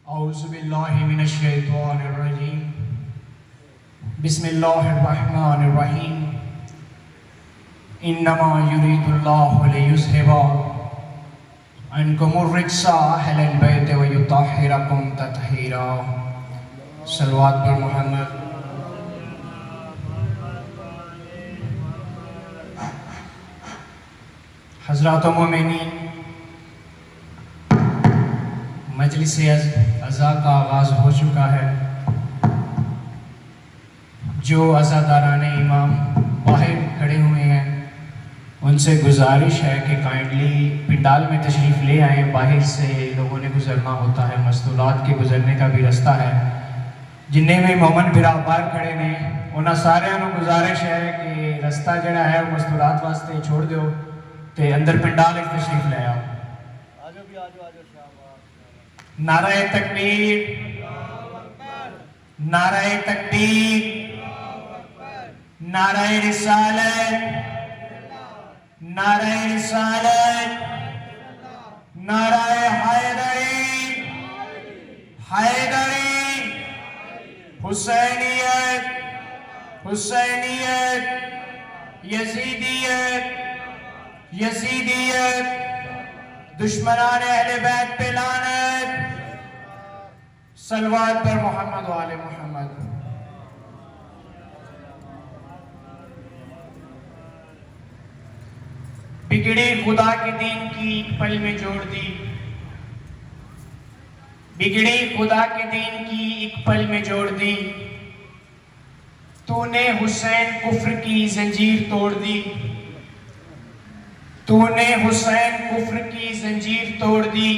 اعوذ باللہ من الشیطان الرجیم بسم اللہ الرحمن الرحیم انما یرید اللہ لیذہب عنکم الرجس اہل البیت ویطہرکم تطہیرا۔ صلوات پر محمد۔ حضرات و مومنین، مجلس عزا کا آغاز ہو چکا ہے۔ جو عزاداران امام باہر کھڑے ہوئے ہیں ان سے گزارش ہے کہ کائنڈلی پنڈال میں تشریف لے آئیں۔ باہر سے لوگوں نے گزرنا ہوتا ہے، مستورات کے گزرنے کا بھی رستہ ہے۔ جنہیں میں مومن بھرا باہر کھڑے نے انہاں سارے انہوں گزارش ہے کہ رستہ جڑا ہے مستورات واسطے چھوڑ دیو تے اندر پنڈال ایک تشریف لے آؤ۔ نعرہ تکبیر، نعرہ تکبیر، نعرہ رسالت، نعرہ رسالت، نعرہ حیدری، حیدری، حسینیت، حسینیت، یزیدیت، یزیدیت، دشمنان اہل بیت پہ لعنت۔ صلوات پر محمد و آل محمد۔ بگڑی خدا کے دین کی ایک پل میں جوڑ دی، بگڑی خدا کے دین کی ایک پل میں جوڑ دی۔ تو نے حسین کفر کی زنجیر توڑ دی، تو نے حسین کفر کی زنجیر توڑ دی۔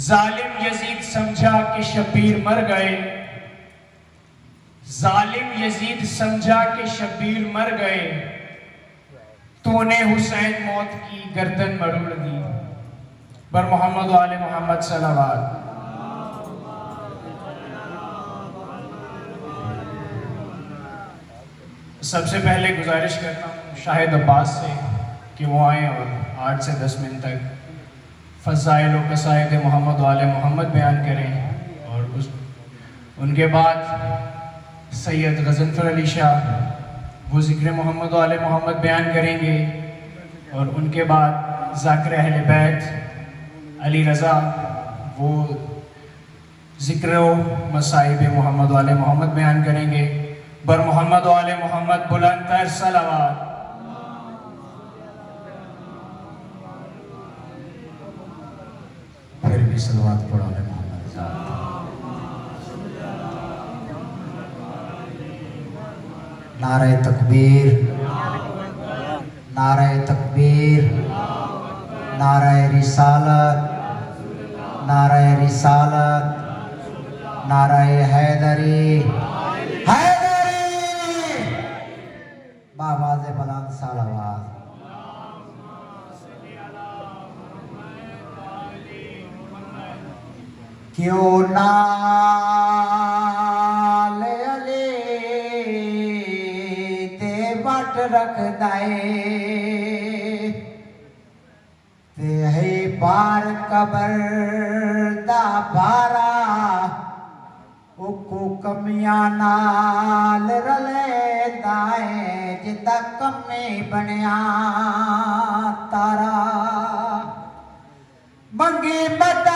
ظالم یزید سمجھا کہ شبیر مر گئے، ظالم یزید سمجھا کہ شبیر مر گئے۔ تو نے حسین موت کی گردن مروڑ دی۔ بر محمد و آل محمد صلوات۔ سب سے پہلے گزارش کرتا ہوں شاہد عباس سے کہ وہ آئیں اور 8 سے 10 منٹ تک فضائل و قصائد محمد و آل محمد بیان کریں، اور ان کے بعد سید غضنفر علی شاہ وہ ذکر محمد و آل محمد بیان کریں گے، اور ان کے بعد ذاکر اہل بیت علی رضا وہ ذکر و مصائب محمد و آل محمد بیان کریں گے۔ بر محمد و آل محمد بلند تر صلوات۔ پھر بھی صلوات پڑھو آل محمد ذات۔ نعرہ تکبیر، نعرہ تکبیر، نعرہ رسالت، نعرہ رسالت، نعرہ حیدری، حیدری، بآواز بلند صلوات۔ کیوں نال علی تے وٹ رکھ دائے تے ہے بار قبر دا بارا اکو کمیاں نال رلے دائے جدا کمی بنیا تارا منگی مدد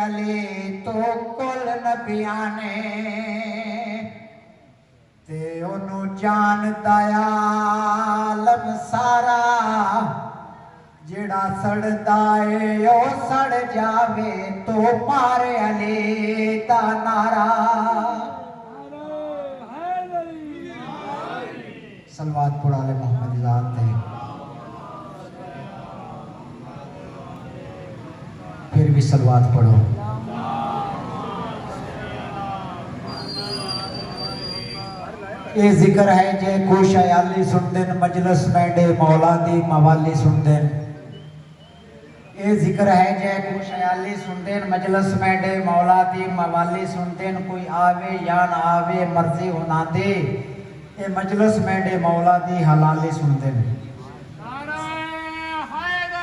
علی تو کل نبیانے تے انہوں جان دایا عالم سارا جڑا سڑ دائے او سڑ جاوے تو مارے علی دا نعرہ۔ صلوات پڑھو آل محمد ذات ہے۔ پھر بھی صلوات پڑھو۔ یہ ذکر ہے جے کو شیالی سن دن مجلس میں ڈے مولا دی موالی سن دن۔ یہ ذکر ہے جے کو شیالی سن دن مجلس میں ڈے مولا دی موالی سن دن۔ کوئی آوے یا نہ آوے مرضی ہونا دے، یہ مجلس میں ڈے مولا دی حلالی سن دن۔ نعرہ حیدر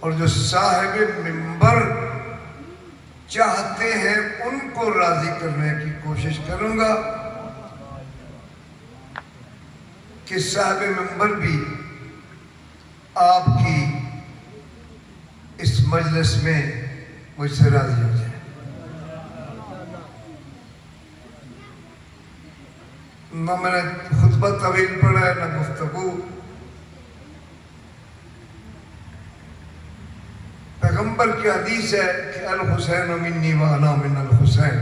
اور جو صاحب منبر چاہتے ہیں ان کو راضی کرنے کی کوشش کروں گا کہ صاحب منبر بھی آپ کی اس مجلس میں مجھ سے راضی ہو جائے۔ نہ میں نے خطبہ طویل پڑھا ہے نہ گفتگو۔ پیغمبر کی حدیث ہے کہ الحسین منی وانا من الحسین۔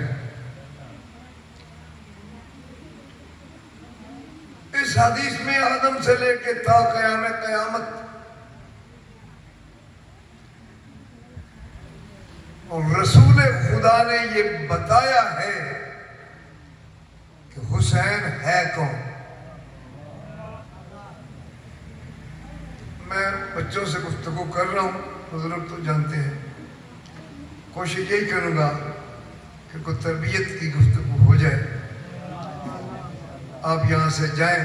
اس حدیث میں آدم سے لے کے تا قیام قیامت اور رسول خدا نے یہ بتایا ہے کہ حسین ہے کون۔ میں بچوں سے گفتگو کر رہا ہوں، بزرگ تو جانتے ہیں، کوشش یہی کروں گا کہ کوئی تربیت کی گفتگو ہو جائے۔ آپ یہاں سے جائیں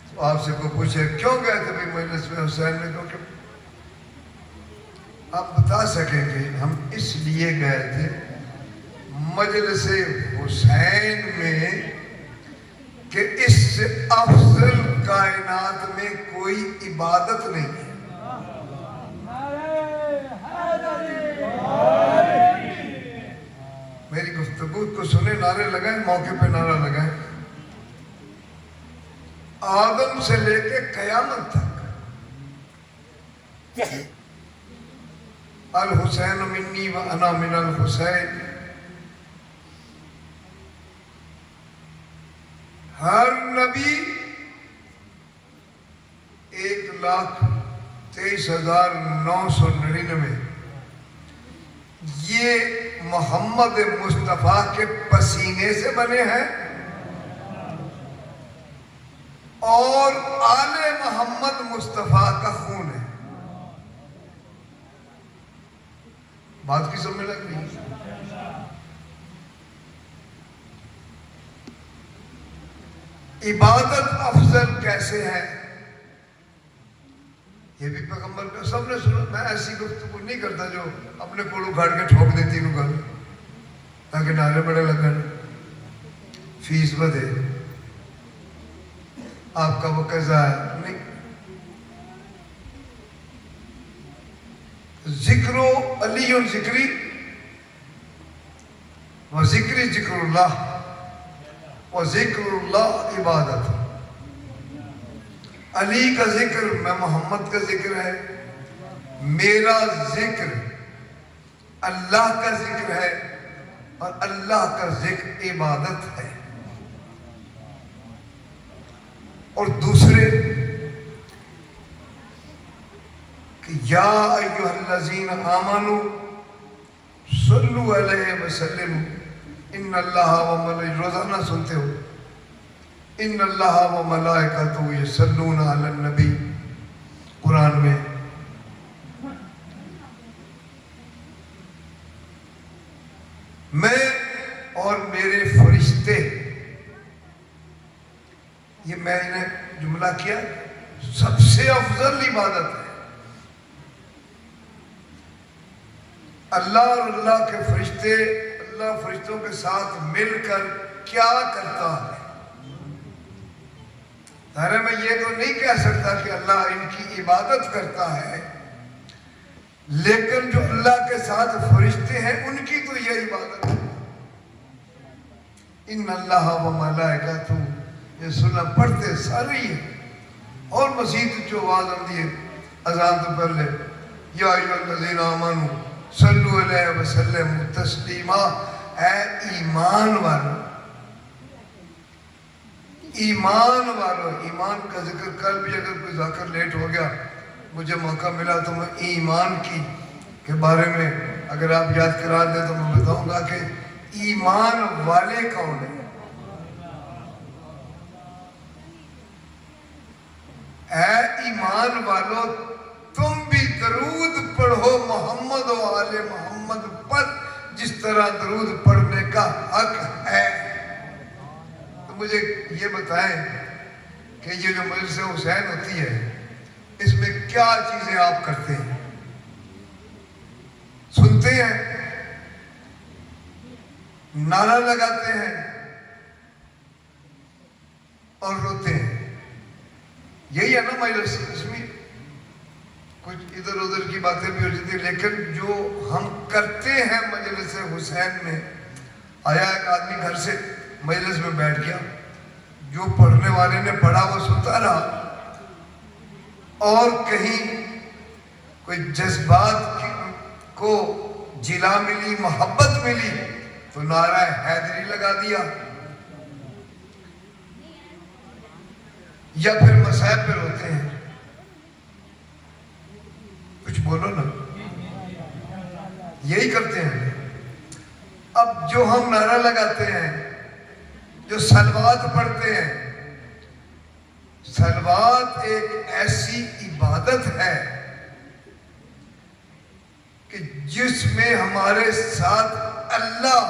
تو آپ سے کوئی پوچھے کیوں گئے تھے بھائی مجلس میں حسین میں، کیونکہ آپ بتا سکیں کہ ہم اس لیے گئے تھے مجلس حسین میں کہ اس سے افضل کائنات میں کوئی عبادت نہیں ہے۔ میری گفتگو کو سنے، نعرے لگائیں، موقع پہ نعرہ لگائیں۔ آدم سے لے کے قیامت تک الحسین منی وانا من الحسین، ہر نبی 1,23,999 یہ محمد مصطفیٰ کے پسینے سے بنے ہیں اور آل محمد مصطفیٰ کا خون ہے۔ بات کی سمجھ لگ رہی ہے؟ عبادت افضل کیسے ہے یہ بھی پیغمبر کا سب نے سنا۔ میں ایسی گفتگو نہیں کرتا جو اپنے کولو گھاڑ کے ٹھوک دیتی ہوں گل تاکہ نعرے بڑے لگن، فیس بدے، آپ کا وقت ضائع نہیں۔ ذکر علی ذکری و ذکری ذکر اللہ و ذکر اللہ عبادت۔ علی کا ذکر میں محمد کا ذکر ہے، میرا ذکر اللہ کا ذکر ہے اور اللہ کا ذکر عبادت ہے۔ اور دوسرے کہ یا ایھا الذین آمنوا صلوا علیہ وسلم ان اللہ و ملائکتہ، روزانہ سنتے ہو ان اللہ و ملائکتہ یصلون علی النبی، قرآن میں میں اور میرے فرشتے، یہ میں نے جملہ کیا، سب سے افضل عبادت ہے۔ اللہ اور اللہ کے فرشتے، اللہ فرشتوں کے ساتھ مل کر کیا کرتا ہے؟ ظاہر میں یہ تو نہیں کہہ سکتا کہ اللہ ان کی عبادت کرتا ہے، لیکن جو اللہ کے ساتھ فرشتے ہیں ان کی تو یہ عبادت ہے۔ ان اللہ و ملائکتہ، یہ سننا پڑھتے سارے ہی ہیں۔ اور مزید جو آواز آتی ہے اذان تو پہلے یا ایھا الذین آمنوا صلو علیہ وسلم تسلیما، اے ایمان والو، ایمان والو، ایمان کا ذکر کل بھی اگر کوئی ذاکر لیٹ ہو گیا، مجھے موقع ملا تو میں ایمان کے بارے میں اگر آپ یاد کرا دیں تو میں بتاؤں گا کہ ایمان والے کون ہیں۔ اے ایمان والو، تم بھی درود پڑھو محمد و آل محمد پر جس طرح درود پڑھنے کا حق ہے۔ تو مجھے یہ بتائیں کہ یہ جو مجلس حسین ہوتی ہے اس میں کیا چیزیں آپ کرتے ہیں؟ روتے ہیں، نعرہ لگاتے ہیں اور روتے ہیں. یہی ہے نا مجلس. اس میں کچھ ادھر ادھر کی باتیں بھی ہو جاتی ہیں، لیکن جو ہم کرتے ہیں مجلس حسین میں، آیا ایک آدمی گھر سے مجلس میں بیٹھ گیا، جو پڑھنے والے نے پڑھا وہ سنتا رہا، اور کہیں کوئی جذبات کو جلا ملی، محبت ملی، تو نعرہ حیدری لگا دیا، یا پھر مصائب پہ روتے ہیں. کچھ بولو نا. یہی کرتے ہیں. اب جو ہم نعرہ لگاتے ہیں، جو صلوات پڑھتے ہیں، صلوات ایک ایسی عبادت ہے کہ جس میں ہمارے ساتھ اللہ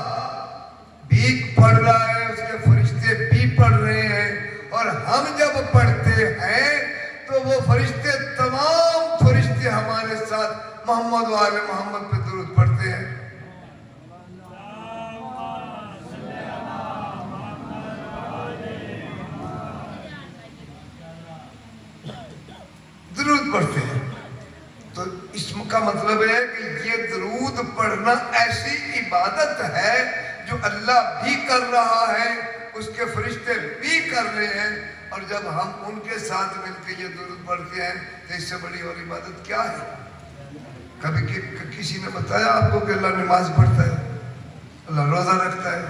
بھی پڑھ رہا ہے، اس کے فرشتے بھی پڑھ رہے ہیں، اور ہم جب پڑھتے ہیں تو وہ فرشتے، تمام فرشتے ہمارے ساتھ محمد و آل محمد پہ درود پڑھتے ہیں. درود پڑھتے ہیں. تو اس کا مطلب ہے کہ یہ درود پڑھنا ایسی عبادت ہے جو اللہ بھی کر رہا ہے، اس کے فرشتے بھی کر رہے ہیں، اور جب ہم ان کے ساتھ مل کے یہ درود پڑھتے ہیں تو اس سے بڑی اور عبادت کیا ہے؟ کبھی کسی نے بتایا آپ کو کہ اللہ نماز پڑھتا ہے، اللہ روزہ رکھتا ہے؟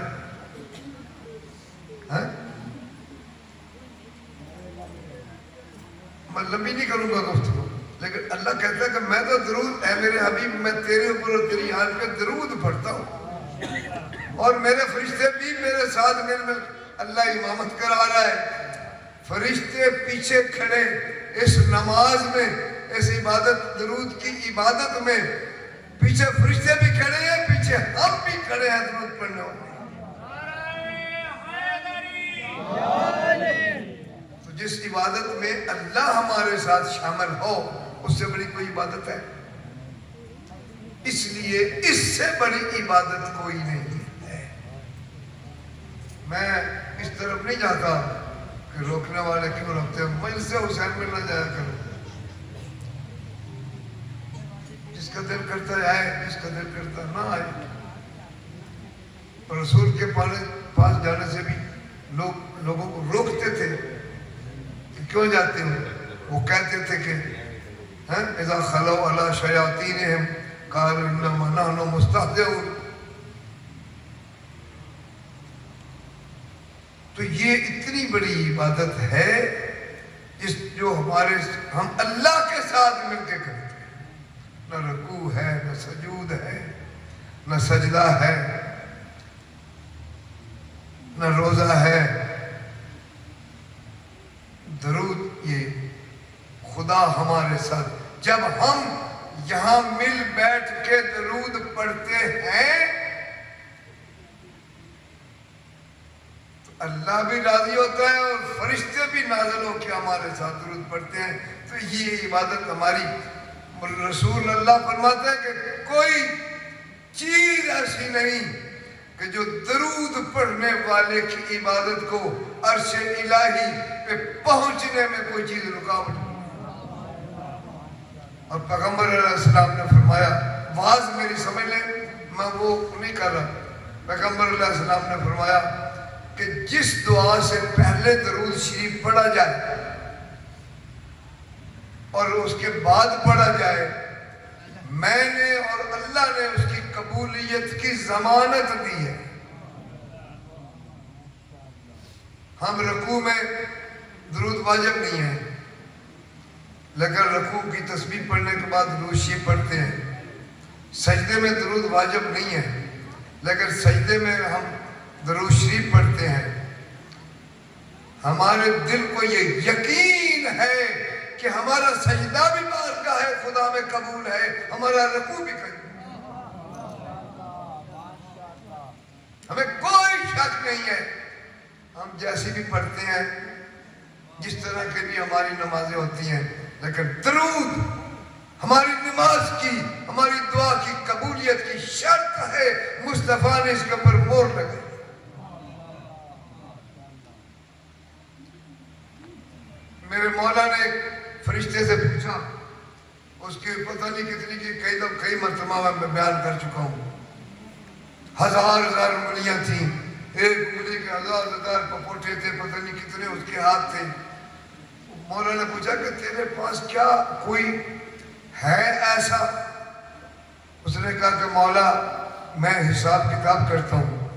میں لمبی نہیں کروں گا گفتگو، لیکن اللہ کہتا ہے کہ میں تو درود، اے میرے حبیب، میں تیرے اوپر اور تیری حال پہ درود پڑھتا ہوں، اور میرے فرشتے بھی میرے ساتھ مل مل. اللہ امامت کرا رہا ہے، فرشتے پیچھے کھڑے اس نماز میں، اس عبادت، درود کی عبادت میں پیچھے فرشتے بھی کھڑے ہیں، پیچھے ہم بھی کھڑے ہیں درود پڑھنے والے. تو جس عبادت میں اللہ ہمارے ساتھ شامل ہو، اس سے بڑی کوئی عبادت ہے؟ اس لیے اس سے بڑی عبادت کوئی نہیں ہے. میں اس طرف نہیں جاتا کہ روکنے والے کیوں رکھتے ہیں، مجلس حسین میں نہ جایا کرو. جس کا دل کرتا ہے آئے، جس کا دل کرتا نہ آئے. رسول کے پاس جانے سے بھی لوگوں کو روکتے تھے کہ کیوں جاتے ہو. وہ کہتے تھے کہ اذا خلوا علی شیاطینہم قالوا انما نحن مستہزئون. تو یہ اتنی بڑی عبادت ہے جو ہم اللہ کے ساتھ مل کے کرتے ہیں. نہ رکوع ہے، نہ سجود ہے، نہ سجدہ ہے، نہ روزہ ہے. درود یہ خدا ہمارے ساتھ. جب ہم یہاں مل بیٹھ کے درود پڑھتے ہیں تو اللہ بھی راضی ہوتا ہے، اور فرشتے بھی نازل ہو کے ہمارے ساتھ درود پڑھتے ہیں. تو یہ عبادت ہماری، رسول اللہ فرماتے ہیں کہ کوئی چیز ایسی نہیں کہ جو درود پڑھنے والے کی عبادت کو عرش الہی پہ پہنچنے میں کوئی چیز رکاوٹ. اور پیغمبر علیہ السلام نے فرمایا، واز میری سمجھ لیں، میں وہ نہیں کر رہا. پیغمبر علیہ السلام نے فرمایا کہ جس دعا سے پہلے درود شریف پڑھا جائے اور اس کے بعد پڑھا جائے، میں نے اور اللہ نے اس کی قبولیت کی ضمانت دی ہے. ہم رکوع میں درود واجب نہیں ہے، لیکن رکوع کی تسبیح پڑھنے کے بعد درود شریف پڑھتے ہیں. سجدے میں درود واجب نہیں ہے، لیکن سجدے میں ہم درود شریف پڑھتے ہیں. ہمارے دل کو یہ یقین ہے کہ ہمارا سجدہ بھی بارگاہ خدا میں قبول ہے، ہمارا رکوع بھی قبول. ہمیں کوئی شک نہیں ہے. ہم جیسی بھی پڑھتے ہیں، جس طرح کے بھی ہماری نمازیں ہوتی ہیں، لیکن درود ہماری نماز کی، ہماری دعا کی قبولیت کی شرط ہے مصطفیٰ نے اس کے اوپر مور لگائی۔ میرے مولا نے ایک فرشتے سے پوچھا، اس کی پتہ نہیں کتنی کی کئی مرتبہ میں بیان کر چکا ہوں، ہزار انگلیاں تھیں، ایک انگلی کے ہزار پپوٹے تھے، پتہ نہیں کتنے اس کے ہاتھ تھے۔ مولا نے پوچھا کہ تیرے پاس کیا کوئی ہے ایسا؟ اس نے کہا کہ مولا میں حساب کتاب کرتا ہوں۔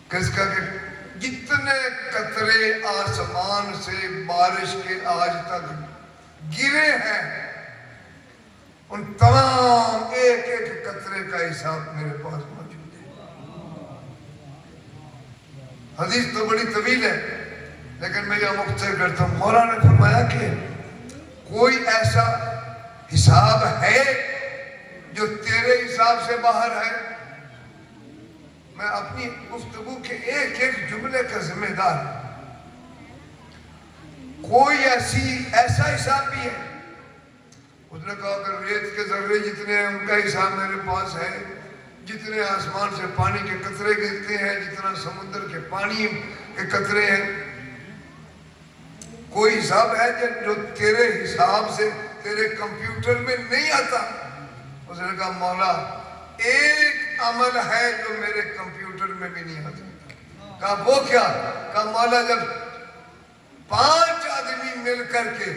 کس کا کہ جتنے قطرے آسمان سے بارش کے آج تک گرے ہیں ان تمام ایک ایک قطرے کا حساب میرے پاس موجود ہے۔ حدیث تو بڑی طویل ہے لیکن میں یہ مختصر کرتا ہوں۔ مولا نے فرمایا کہ کوئی ایسا حساب ہے جو تیرے حساب سے باہر ہے؟ میں اپنی گفتگو کے ایک ایک جملے کا ذمہ دار ہوں۔ کوئی ایسا حساب بھی ہے؟ اس نے کہا کہ ریت کے ذرے جتنے ہیں ان کا حساب میرے پاس ہے، جتنے آسمان سے پانی کے قطرے گرتے ہیں، جتنا سمندر کے پانی کے قطرے ہیں، کوئی حساب ہے جو تیرے حساب سے تیرے کمپیوٹر میں نہیں آتا؟ اس نے کہا مولا ایک عمل ہے جو میرے کمپیوٹر میں بھی نہیں آتا۔ کہا وہ کیا؟ کہا مولا جب 5 آدمی مل کر کے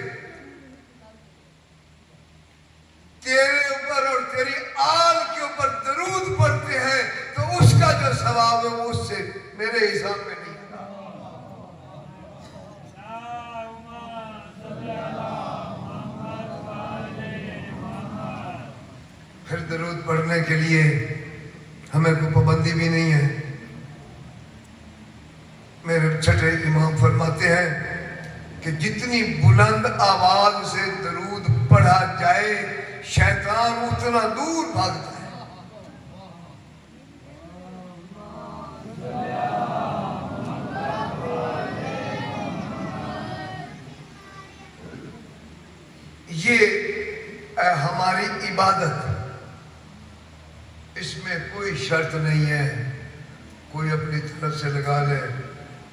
تیرے اوپر اور تیری آل کے اوپر درود پڑھتے ہیں تو اس کا جو ثواب ہے وہ اس سے میرے حساب میں نہیں۔ پھر درود پڑھنے کے لیے ہمیں کوئی پابندی بھی نہیں ہے۔ میرے چھٹے امام فرماتے ہیں کہ جتنی بلند آواز سے درود پڑھا جائے شیطان اتنا دور بھاگتا ہے۔ یہ ہماری عبادت، اس میں کوئی شرط نہیں ہے کوئی اپنی طرف سے لگا لے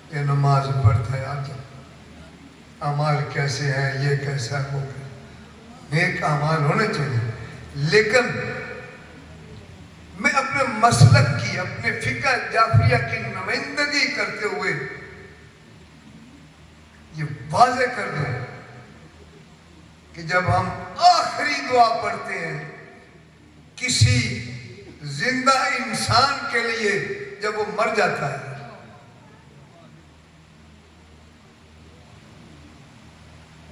کہ نماز پڑھتا ہے آج اعمال کیسے ہیں، یہ کیسا ہے، وہ نیک اعمال ہونے چاہیے، لیکن میں اپنے مسلک کی، اپنے فقہ جعفریہ کی نمائندگی کرتے ہوئے یہ واضح کر دوں کہ جب ہم آخری دعا پڑھتے ہیں کسی زندہ انسان کے لیے جب وہ مر جاتا ہے،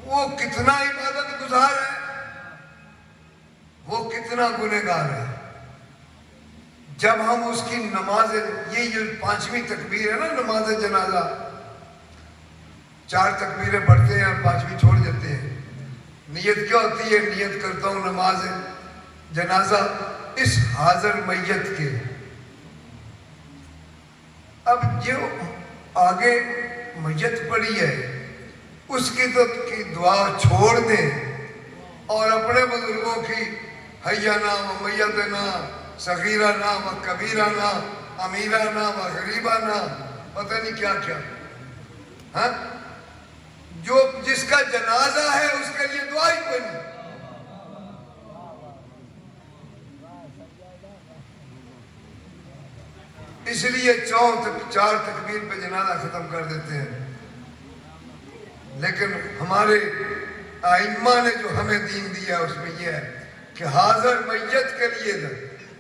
وہ کتنا عبادت گزار ہے، وہ کتنا گنہگار ہے۔ جب ہم اس کی نماز، یہ جو 5ویں تکبیر ہے نا نماز جنازہ، 4 تکبیریں پڑھتے ہیں اور 5ویں چھوڑ دیتے ہیں۔ نیت کیا ہوتی ہے؟ نیت کرتا ہوں نماز جنازہ اس حاضر میت کے۔ اب جو آگے میت پڑی ہے اس کی تو دعا چھوڑ دیں اور اپنے بزرگوں کی حیانہ و میتنا صغیرانہ و کبیرانہ امیرانہ و غریبانہ پتہ نہیں کیا کیا، ہاں جو جس کا جنازہ ہے اس کے لیے دعا ہی کوئی نہیں۔ اس لیے 4 تکبیر پہ جنازہ ختم کر دیتے ہیں۔ لیکن ہمارے ائمہ نے جو ہمیں دین دیا اس میں یہ ہے کہ حاضر میت کے لیے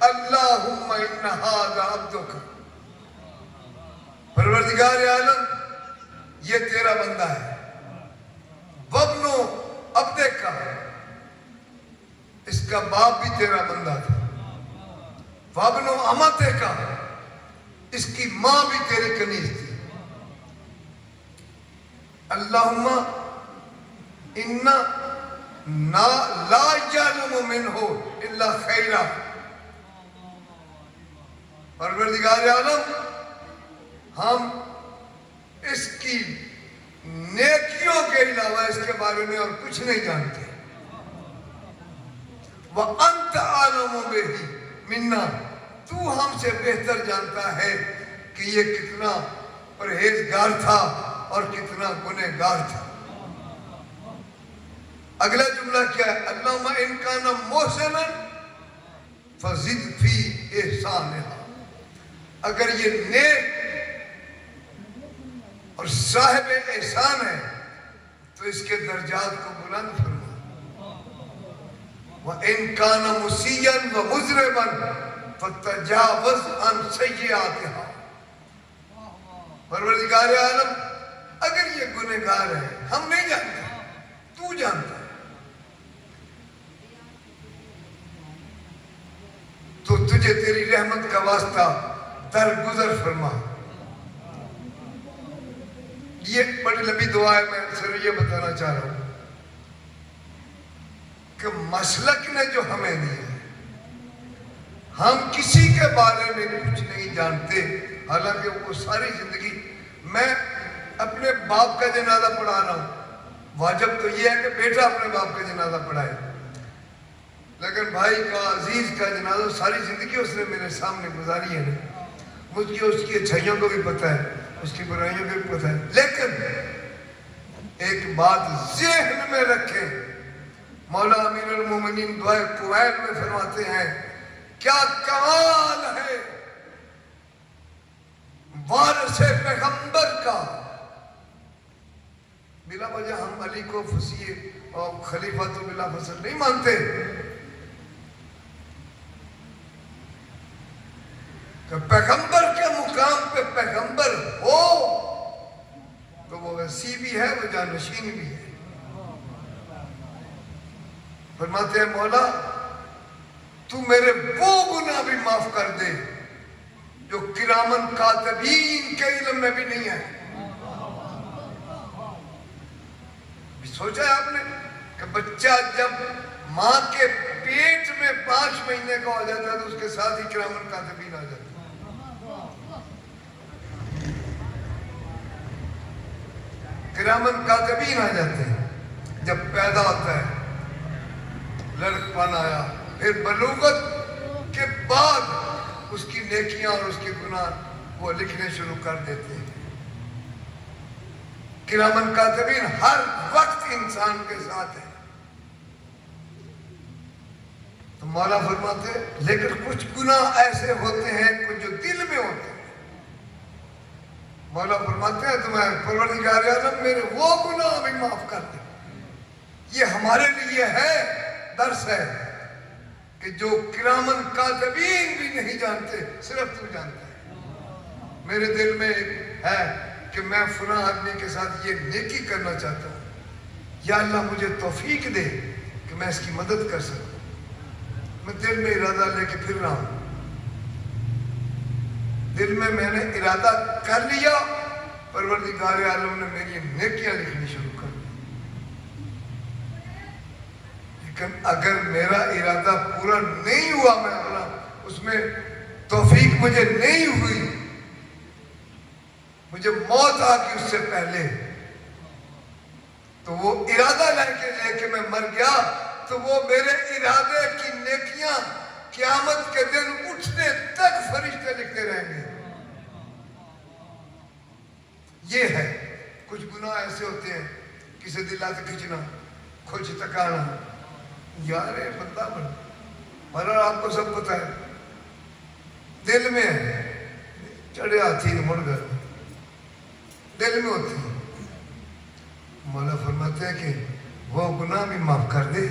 اللہم ان ھذا عبدک، پروردگار عالم یہ تیرا بندہ ہے، وابنو عبدک، اس کا باپ بھی تیرا بندہ تھا، وابنو امتک، اس کی ماں بھی تیری کنیز تھی، اللہم انا لا یعلم منہ الا خیرا، پروردگار عالم ہم اس کی نیکیوں کے علاوہ اس کے بارے پروردگار انہیں اور کچھ نہیں جانتے. وَأَنْتَ عَالَمُ بِهِ مِنَّا, تو ہم سے بہتر جانتا ہے کہ یہ کتنا پرہیزگار تھا اور کتنا گنہگار تھا. اگلا جملہ کیا ہے؟ اللہم ان کان محسنا فزد فی احسانہ, اگر یہ نیک اور صاحب احسان ہے تو اس کے درجات کو بلند فرما. وَإِن كَانَ مُسِيًّا وَمُجْرِمًا فَتَجَاوَزْ عَنْ سَيِّئَاتِهَا. پروردگار عالم اگر یہ گنہگار ہے, ہم نہیں جانتے, تو جانتا ہے, تو تجھے تیری رحمت کا واسطہ درگزر فرما. یہ بڑی لمبی دعا ہے, میں صرف یہ بتانا چاہ رہا ہوں کہ مسلک نے جو ہمیں دیا ہے, ہم کسی کے بارے میں کچھ نہیں جانتے, حالانکہ وہ ساری زندگی. میں اپنے باپ کا جنازہ پڑھا رہا ہوں, واجب تو یہ ہے کہ بیٹا اپنے باپ کا جنازہ پڑھائے, لیکن بھائی کا, عزیز کا جنازہ ساری زندگی اس نے میرے سامنے گزاری ہے. مجھے اس کی اچھائیوں کو بھی پتہ ہے, اس کی برائیوں کو بھی پتہ ہے, لیکن ایک بات ذہن میں رکھیں, مولا امیر المومنین دعائے کویت میں فرماتے ہیں کیا کمال ہے وارث پیغمبر کا. بلا وجہ ہم علی کو فصیح اور خلیفہ تو بلا فصل نہیں مانتے, کہ پیغمبر کے مقام پہ پیغمبر ہو تو وہ وسیع بھی ہے, وہ جانشین بھی ہے. فرماتے ہیں مولا تو میرے وہ گناہ بھی معاف کر دے جو کرامن کاتبین کے علم میں بھی نہیں ہے. سوچا ہے آپ نے کہ بچہ جب ماں کے پیٹ میں 5 مہینے کا ہو جاتا ہے تو اس کے ساتھ ہی کرامن کاتبین آ جاتے ہیں. کرامن کاتبین آ جاتے ہیں. جب پیدا ہوتا ہے, لڑکپن آیا, پھر بلوغت کے بعد اس کی نیکیاں اور اس کے گناہ وہ لکھنے شروع کر دیتے ہیں. کرامن کاتبین ہر وقت انسان کے ساتھ ہے. تو مولا فرماتے ہیں لیکن کچھ گناہ ایسے ہوتے ہیں کچھ جو دل میں ہوتے ہیں. مولا فرماتے ہیں تمہیں پروردگار عالم میرے وہ گناہ بھی معاف کر دے. یہ ہمارے لیے ہے, درس ہے کہ جو کرامن کاتبین بھی نہیں جانتے صرف تو جانتا ہے. میرے دل میں ہے کہ میں فلاں آدمی کے ساتھ یہ نیکی کرنا چاہتا ہوں, یا اللہ مجھے توفیق دے کہ میں اس کی مدد کر سکوں. میں دل میں ارادہ لے کے پھر رہا ہوں, دل میں میں نے ارادہ کر لیا, پروردگار عالم نے میری نیکیاں لکھنی شروع کر دی. لیکن اگر میرا ارادہ پورا نہیں ہوا, میں اپنا اس میں توفیق مجھے نہیں ہوئی, مجھے موت آ گئی اس سے پہلے, تو وہ ارادہ لے کے میں مر گیا, تو وہ میرے ارادے کی نیکیاں قیامت کے دن اٹھنے تک فرشتے لکھتے رہیں گے. یہ ہے. کچھ گناہ ایسے ہوتے ہیں, کسی دل ہاتھ کھچنا, کھچ تکانا, یار بندہ بنا, اور آپ کو سب پتہ ہے دل میں ہے, چڑھے ہاتھی مڑ گئے, دل میں ہوتی ہے. مولا فرماتے ہیں کہ وہ گناہ بھی معاف کر دے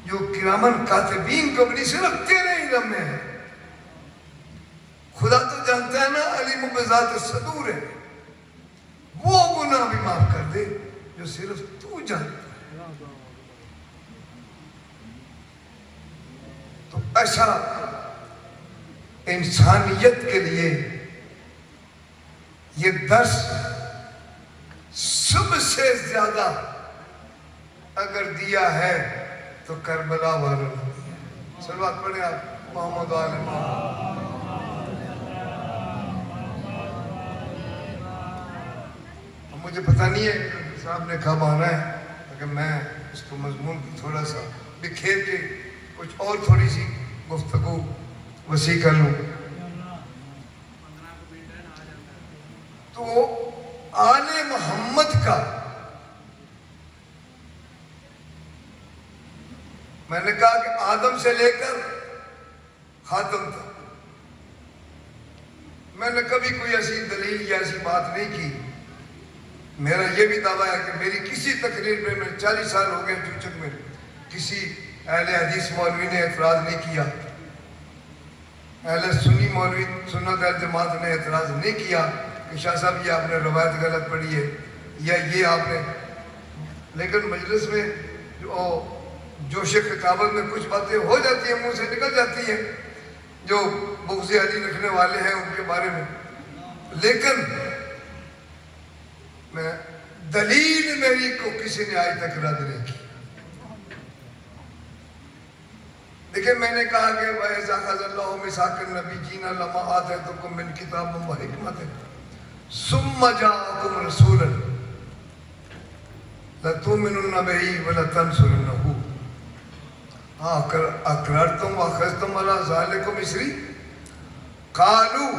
جو کرامن کاتبین کو بھی صرف تیرے علم میں ہے. خدا تو جانتا ہے نا, علیم بذات الصدور ہے, وہ گناہ بھی معاف کر دے جو صرف تو جانتا ہے. تو ایسا انسانیت کے لیے یہ درس سب سے زیادہ اگر دیا ہے تو کربلا والوں نے دیا. صلوات پڑھیں آپ محمد آل محمد. مجھے پتہ نہیں ہے صاحب نے کب آنا ہے, کہ میں اس کو مضمون کو تھوڑا سا بکھیر کے کچھ اور تھوڑی سی گفتگو وسیع کر لوں. تو آل محمد کا میں نے کہا کہ آدم سے لے کر خاتم تک میں نے کبھی کوئی ایسی دلیل یا ایسی بات نہیں کی. میرا یہ بھی دعویٰ ہے کہ میری کسی تقریر میں 40 سال ہو گئے چوچک میں کسی اہل حدیث مولوی نے اعتراض نہیں کیا, اہل سنی مولوی سنت جماعت نے اعتراض نہیں کیا کہ شاہ صاحب یہ آپ نے روایت غلط پڑھی ہے یا یہ آپ نے. لیکن مجلس میں جوش خطابت میں کچھ باتیں ہو جاتی ہیں, منہ سے نکل جاتی ہیں جو بغض علی رکھنے والے ہیں ان کے بارے میں. لیکن میں دلیل میری کو کسی نے آج تک رد نہیں کی. دیکھیں میں نے کہا کہ وَإِذَا أَخَذَ اللَّهُ مِيثَاقَ النَّبِيِّينَ لَمَا آتَيْتُكُم مِّن كِتَابٍ وَحِكْمَةٍ ثُمَّ جَاءَكُمْ رَسُولٌ لَتُؤْمِنُنَّ بِهِ وَلَتَنصُرُنَّهُ أَقْرَرْتُمْ وَأَخَذْتُمْ عَلَىٰ ذَٰلِكُمْ إِصْرِي قَالُوا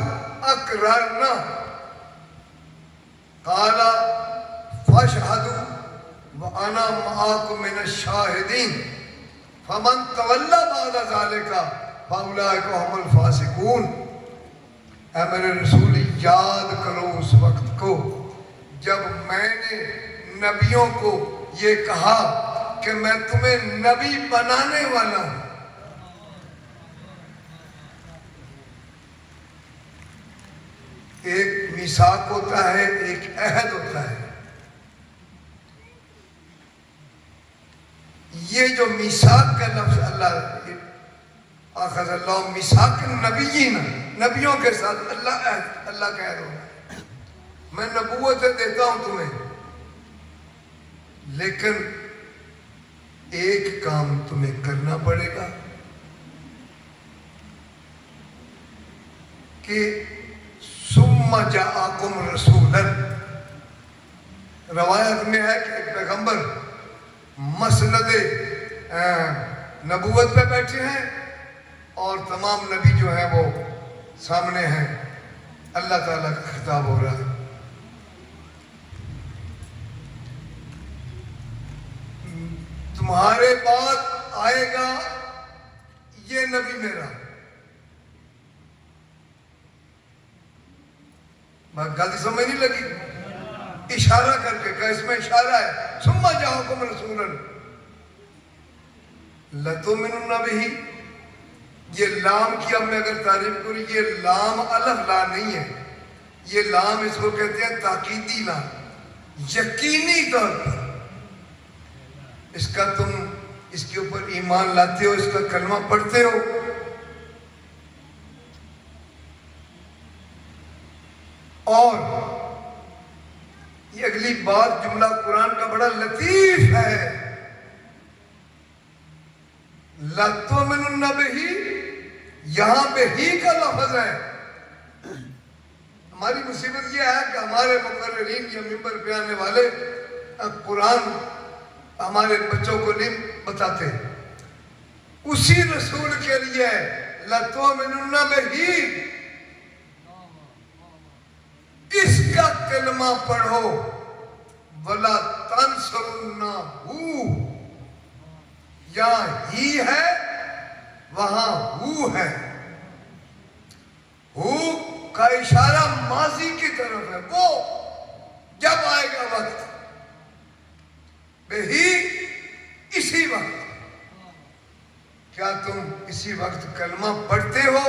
أَقْرَرْنَا قَالَ فَاشْهَدُوا وَأَنَا مَعَكُم مِّنَ الشَّاهِدِينَ فَمَن تَوَلَّىٰ بَعْدَ ذَٰلِكَ فَأُولَٰئِكَ هُمُ الْفَاسِقُونَ. اے میرے رسول یاد کرو اس وقت کو جب میں نے نبیوں کو یہ کہا کہ میں تمہیں نبی بنانے والا ہوں. ایک میثاق ہوتا ہے, ایک عہد ہوتا ہے. یہ جو میثاق کا لفظ اللہ اخذ اللہ میثاق النبیین, نبیوں کے ساتھ اللہ کا عہد ہوگا. میں نبوتیں دیتا ہوں تمہیں, لیکن ایک کام تمہیں کرنا پڑے گا کہ ثم جاءکم رسولا. روایت میں ہے کہ ایک پیغمبر مسند نبوت پہ بیٹھے ہیں اور تمام نبی جو ہیں وہ سامنے ہیں. اللہ تعالیٰ کا خطاب ہو رہا ہے. تمہارے بعد آئے گا یہ نبی میرا. غلطی سمجھ نہیں لگی؟ اشارہ کر کے کہا, اس میں اشارہ ہے. ثم جاءکم رسولا لتؤمنن بہ. یہ لام کی اب میں اگر تعریف کروں, یہ لام الف لا نہیں ہے, یہ لام اس کو کہتے ہیں تاکیدی لام. یقینی طور پر اس کا تم اس کے اوپر ایمان لاتے ہو, اس کا کلمہ پڑھتے ہو. اور یہ اگلی بات جملہ قرآن کا بڑا لطیف ہے. لَتُؤْمِنُنَّ بِهِ, یہاں پہ ہی کا لفظ ہے. ہماری مصیبت یہ ہے کہ ہمارے مقررین یا ممبر پہ آنے والے قرآن ہمارے بچوں کو نہیں بتاتے. اسی رسول کے لیے لَتُؤْمِنُنَّ بِهِ, اس کا کلمہ پڑھو. وَلَا تَنْصُرُنَّهُ, یہاں ہی ہے وہاں ہو ہے. ہو کا اشارہ ماضی کی طرف ہے. وہ جب آئے گا وقت, بہی اسی وقت. کیا تم اسی وقت کلمہ پڑھتے ہو,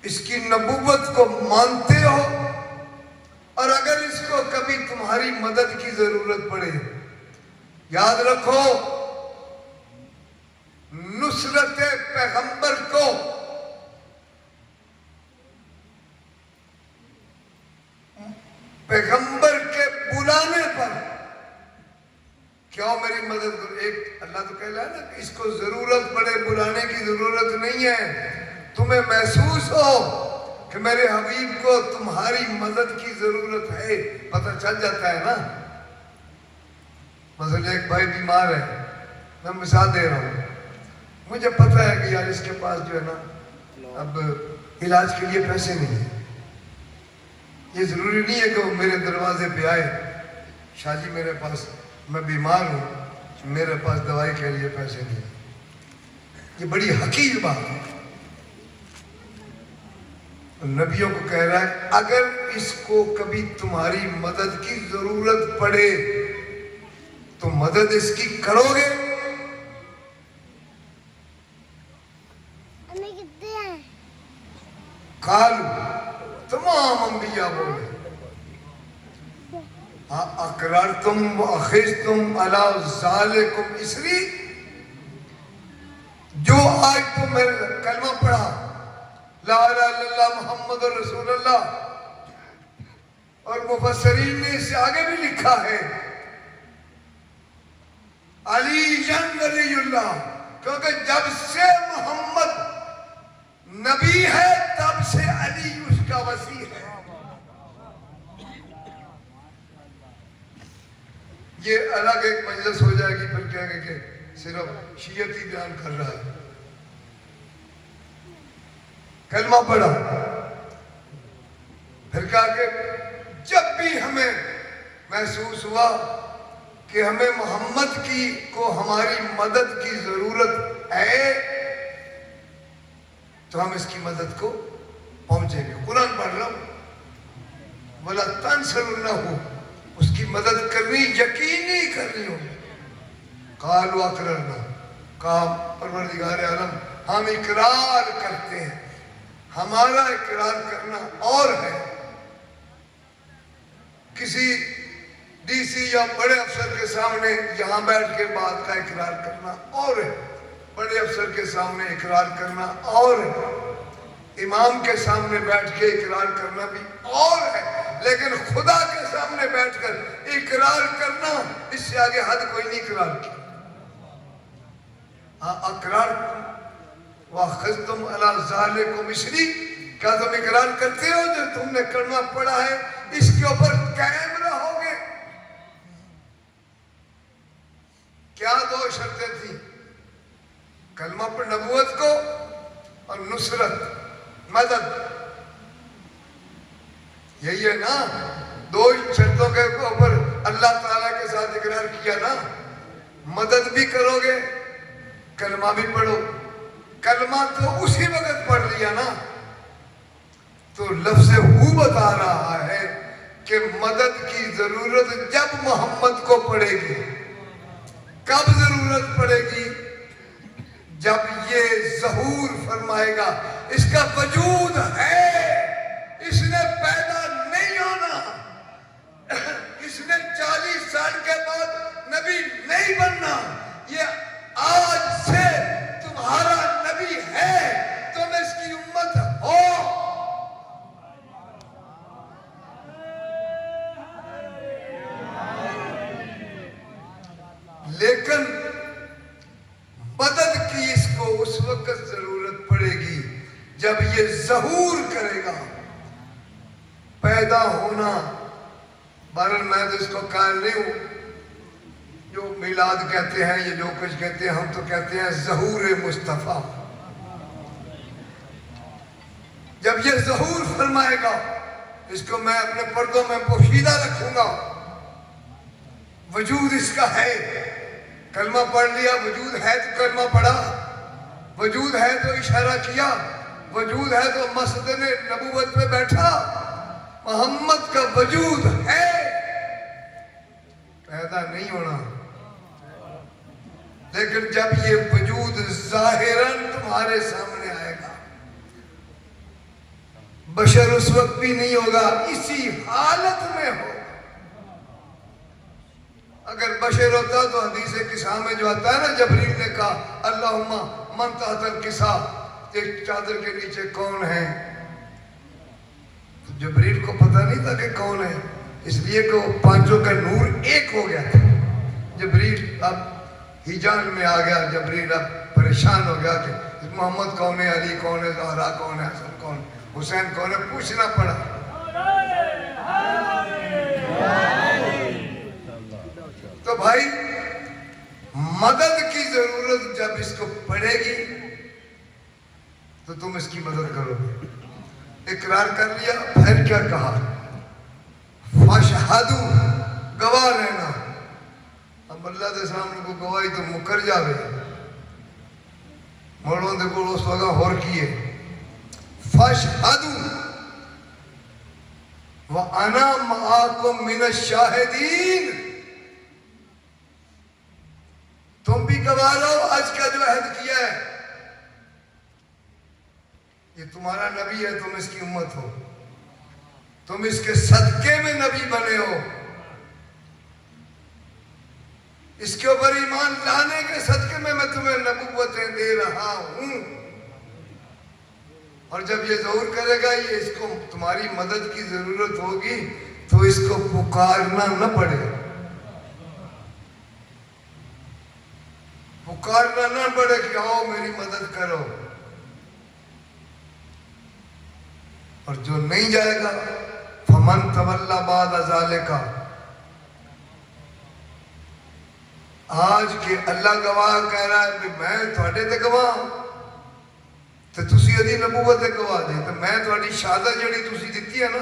اس کی نبوت کو مانتے ہو؟ اور اگر اس کو کبھی تمہاری مدد کی ضرورت پڑے, یاد رکھو نصرت پیغمبر کو پیغمبر کے بلانے پر کیوں میری مدد کرو. ایک اللہ تو کہہ رہا ہے نا کہ اس کو ضرورت پڑے, بلانے کی ضرورت نہیں ہے. تمہیں محسوس ہو کہ میرے حبیب کو تمہاری مدد کی ضرورت ہے, پتہ چل جاتا ہے نا. مثلا ایک بھائی بیمار ہے، میں مثال دے رہا ہوں، مجھے پتہ ہے کہ یار اس کے پاس جو ہے نا اب علاج کے لیے پیسے نہیں ہیں، یہ ضروری نہیں ہے کہ وہ میرے دروازے پہ آئے، شاہ جی میرے پاس، میں بیمار ہوں، میرے پاس دوائی کے لیے پیسے نہیں ہیں، یہ بڑی حقیر بات ہے۔ نبیوں کو کہہ رہا ہے اگر اس کو کبھی تمہاری مدد کی ضرورت پڑے تو مدد اس کی کرو گے؟ قالو، تمام انبیاء بولے، اقررتم واخذتم علی ذالکم اسری، جو آج تم نے کلمہ پڑھا لا الہ الا اللہ محمد رسول اللہ، اور مفسرین نے اس سے آگے بھی لکھا ہے علی ولی اللہ، کیونکہ جب سے محمد نبی ہے تب سے علی اس کا وسیع ہے۔ یہ الگ ایک مجلس ہو جائے گی، پھر کہیں گے کہ صرف شیعت ہی بیان کر رہا ہے۔ کلمہ پڑھا، پھر کہا کہ جب بھی ہمیں محسوس ہوا کہ ہمیں محمد کو ہماری مدد کی ضرورت ہے تو ہم اس کی مدد کو پہنچیں گے۔ قرآن پڑھ رہا ہوں، وَلَا تَنْصُرُنَّهُ، اس کی مدد کرنی، یقینی کرنی ہو۔ قالوا اقررنا، کہا پروردگار عالم ہم اقرار کرتے ہیں، ہمارا اقرار کرنا اور ہے، کسی ڈی سی یا بڑے افسر کے سامنے یہاں بیٹھ کے بات کا اقرار کرنا اور ہے، بڑے افسر کے سامنے اقرار کرنا اور ہے، امام کے سامنے بیٹھ کے اقرار کرنا بھی اور ہے، لیکن خدا کے سامنے بیٹھ کر اقرار کرنا، اس سے آگے حد کوئی نہیں اقرار کی۔ اقرار وَأَخَذْتُمْ عَلَى ذَلِكُمْ إِصْرِي، کیا تم اقرار کرتے ہو جو تم نے کلمہ پڑھا ہے اس کے اوپر قائم رہو گے؟ کیا دو شرطیں تھیں؟ کلمہ پر نبوت کو اور نصرت، مدد، یہی ہے نا؟ دو شرطوں کے اوپر اللہ تعالیٰ کے ساتھ اقرار کیا نا، مدد بھی کرو گے، کلمہ بھی پڑھو۔ کلمہ تو اسی وقت پڑھ لیا نا، تو لفظ ہو بتا رہا ہے کہ مدد کی ضرورت جب محمد کو پڑے گی۔ کب ضرورت پڑے گی؟ جب یہ ظہور فرمائے گا، اس کا وجود ہے، اس نے پیدا نہیں ہونا، اس نے 40 سال کے بعد نبی نہیں بننا، یہ آج سے تمہارا نبی ہے، تم اس کی امت ہو۔ لیکن مدد کی اس کو اس وقت ضرورت پڑے گی جب یہ ظہور کرے گا، پیدا ہونا۔ بہرحال میں تو اس کو قائل نہیں ہوں، جو میلاد کہتے ہیں، یہ جو کچھ کہتے ہیں، ہم تو کہتے ہیں ظہور مصطفیٰ۔ جب یہ ظہور فرمائے گا، اس کو میں اپنے پردوں میں پوشیدہ رکھوں گا، وجود اس کا ہے، کلمہ پڑھ لیا، وجود ہے تو کلمہ پڑھا، وجود ہے تو اشارہ کیا، وجود ہے تو مسجد نبوت پہ بیٹھا، محمد کا وجود ہے، پیدا نہیں ہونا۔ لیکن جب یہ وجود ظاہراً تمہارے سامنے آئے گا، بشر اس وقت بھی نہیں ہوگا، اسی حالت میں ہوگا۔ اگر بشر ہوتا تو حدیث قصہ میں جو آتا ہے نا، جبریل نے کہا اللہم من تحت القصہ، ایک چادر کے نیچے کون ہے؟ تو جبریل کو پتہ نہیں تھا کہ کون ہے، اس لیے کہ وہ پانچوں کا نور ایک ہو گیا تھا۔ جبریل اب ہیجان میں آ گیا، جبریل اب پریشان ہو گیا کہ محمد کون ہے، علی کون ہے، زہرا کون ہے، حسن کون ہے، حسین کون ہے، پوچھنا پڑا۔ تو بھائی مدد کی ضرورت جب اس کو پڑے گی تو تم اس کی مدد کرو گے. اقرار کر لیا. پھر کیا کہا؟ فاشہدو، گواہ رہنا. اب اللہ کے سامنے کو گواہی تو مکر جاوے موڑوں دے کو اس وقت اور کیے. فاشہدو وَأَنَا مَعَكُمْ مِنَ الشَّاهِدِينَ. تم بھی گواہ رہو. آج کا جو عہد کیا ہے، یہ تمہارا نبی ہے، تم اس کی امت ہو، تم اس کے صدقے میں نبی بنے ہو. اس کے اوپر ایمان لانے کے صدقے میں تمہیں نبوتیں دے رہا ہوں. اور جب یہ ظہور کرے گا، یہ اس کو تمہاری مدد کی ضرورت ہوگی تو اس کو پکارنا نہ پڑے. پکارنا نہ پڑے کہ آؤ میری مدد کرو. اور جو نہیں جائے گا فمن تولی بعد ذالک، آج کے اللہ گواہ کہہ رہا ہے کہ میں تھوڑے تے گواہ تو تسی ادھی نبوت تے گواہ دے. تو میں تھوڑی شہادت جڑی تسی دیتی ہے نا،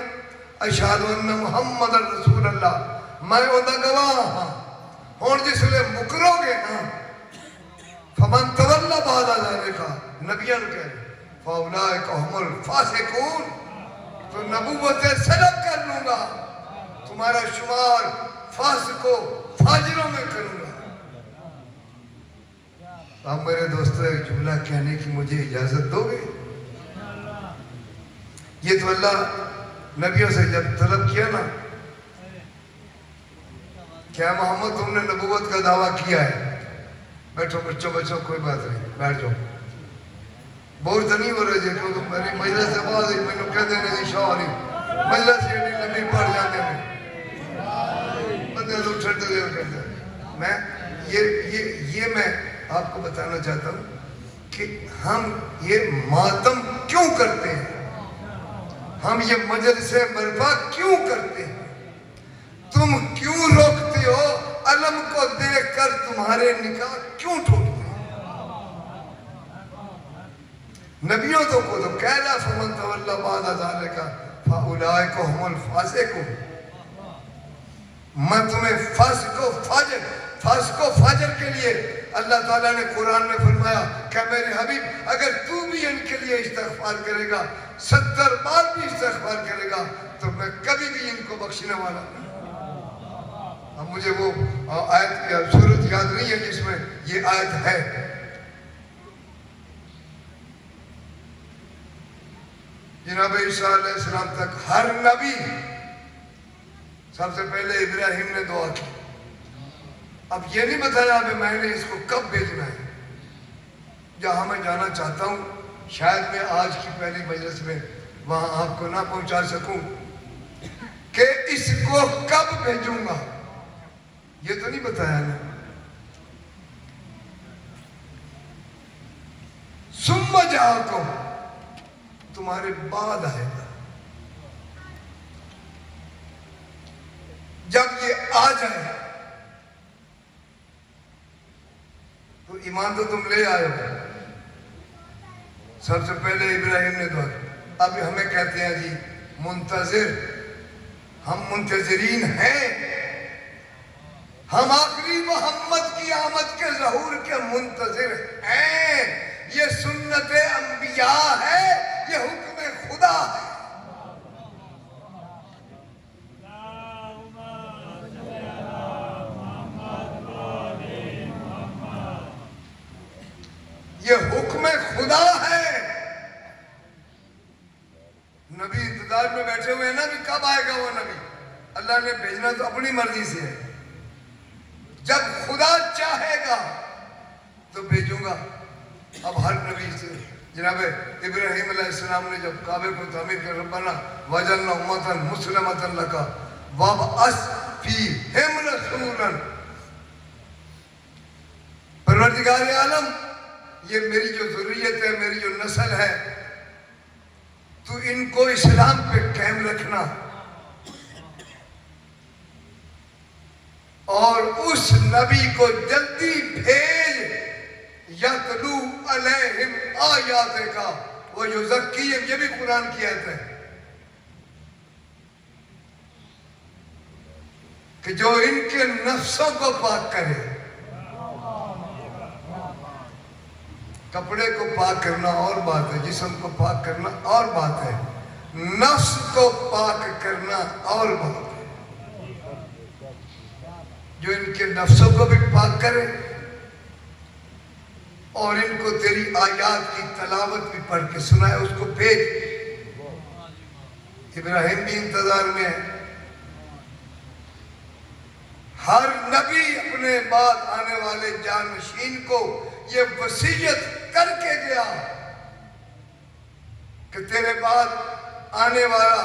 اشہد ان محمد رسول اللہ، میں اوندا گواہ ہاں. ہن جس لے مکرو گے نا، فمن تولی بعد ذالک، نبیوں کہہ رہے فاولئک هم الفاسقون، تو نبوت سلب کر لوں گا، تمہارا شمار فاسقوں فاجروں میں کروں گا. آپ میرے دوستو ایک جملہ کہنے کی مجھے اجازت دو گے؟ یہ تو اللہ نبیوں سے جب طلب کیا نا، کیا محمد تم نے نبوت کا دعویٰ کیا ہے؟ بیٹھو بچوں کوئی بات نہیں، بیٹھ جاؤ. بور تو نہیں ہو رہے جی، کیونکہ میری مجلس سے بعد ایک میں نے کہہ دینے دی شاہری مجلس یہ نہیں لمبی پڑھ جاتے ہیں بندے تو چھڑتے دیر کرتے ہیں. میں یہ میں آپ کو بتانا چاہتا ہوں کہ ہم یہ ماتم کیوں کرتے ہیں، ہم یہ مجلسیں برپا کیوں کرتے ہیں، تم کیوں روکتے ہو، علم کو دیکھ کر تمہارے نکاح کیوں ٹوٹتے ہیں. نبیوں تو کو تو کہہ رہا فمن تولی بعد ذالک فاولئک هم الفاسقون. میں تمہیں فاسق و فاجر کے لیے اللہ تعالیٰ نے قرآن میں فرمایا کہ میرے حبیب اگر تو بھی ان کے لیے استغفار کرے گا، 70 بار بھی استغفار کرے گا، تو میں کبھی بھی ان کو بخشنے والا نہیں. اب مجھے وہ آیت یا سورت یاد نہیں ہے جس میں یہ آیت ہے. جناب عیسیٰ علیہ السلام تک ہر نبی سب سے پہلے ابراہیم نے دعا کی. اب یہ نہیں بتایا کہ میں نے اس کو کب بھیجنا ہے. جہاں میں جانا چاہتا ہوں، شاید میں آج کی پہلی مجلس میں وہاں آپ کو نہ پہنچا سکوں کہ اس کو کب بھیجوں گا، یہ تو نہیں بتایا نا. ثم جاءکم، تمہارے بعد آئے گا. جب یہ آ جائے تو ایمان تو تم لے آئے ہو. سب سے پہلے ابراہیم نے دعا کی. اب ہمیں کہتے ہیں جی منتظر، ہم منتظرین ہیں، ہم آخری محمد کی آمد کے ظہور کے منتظر ہیں. یہ سنت انبیاء ہے، یہ حکم خدا ہے. یہ حکم خدا ہے. نبی انتظار میں بیٹھے ہوئے ہیں نا کہ کب آئے گا وہ نبی. اللہ نے بھیجنا تو اپنی مرضی سے ہے. جب خدا چاہے گا تو بھیجوں گا. اب ہر نبی سے جناب ابراہیم علیہ السلام نے جب کعبے کو تعمیر کر ربنا وجعلنا امۃ مسلمۃ لک وابعث فیہم رسولا، پروردگار عالم یہ میری جو ذریت ہے، میری جو نسل ہے، تو ان کو اسلام پہ قائم رکھنا اور اس نبی کو جلدی بھیج، یتلو علیہم آیات کا ویزکیہم، یہ بھی قرآن کی آیت ہے کہ جو ان کے نفسوں کو پاک کرے۔ کپڑے کو پاک کرنا اور بات ہے، جسم کو پاک کرنا اور بات ہے، نفس کو پاک کرنا اور بات ہے۔ جو ان کے نفسوں کو بھی پاک کرے اور ان کو تیری آیات کی تلاوت بھی پڑھ کے سنائے، اس کو بھیج۔ ابراہیم بھی انتظار میں ہے۔ ہر نبی اپنے بعد آنے والے جانشین کو یہ وصیت کر کے گیا کہ تیرے بعد آنے والا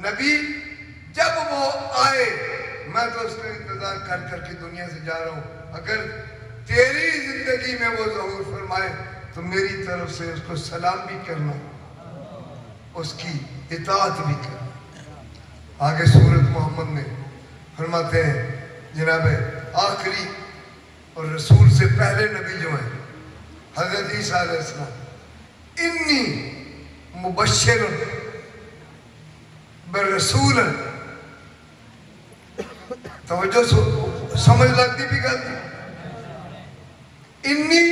نبی جب وہ آئے، میں تو اس کا انتظار کر کر کے دنیا سے جا رہا ہوں، اگر تیری زندگی میں وہ ظہور فرمائے تو میری طرف سے اس کو سلام بھی کرنا، اس کی اطاعت بھی کرنا۔ آگے سورۃ محمد میں فرماتے ہیں جناب آخری اور رسول سے پہلے نبی جو ہیں حضرت عیسیٰ علیہ السلام، انی مبشر برسول، توجہ سمجھ لگتی بھی گلتی، انی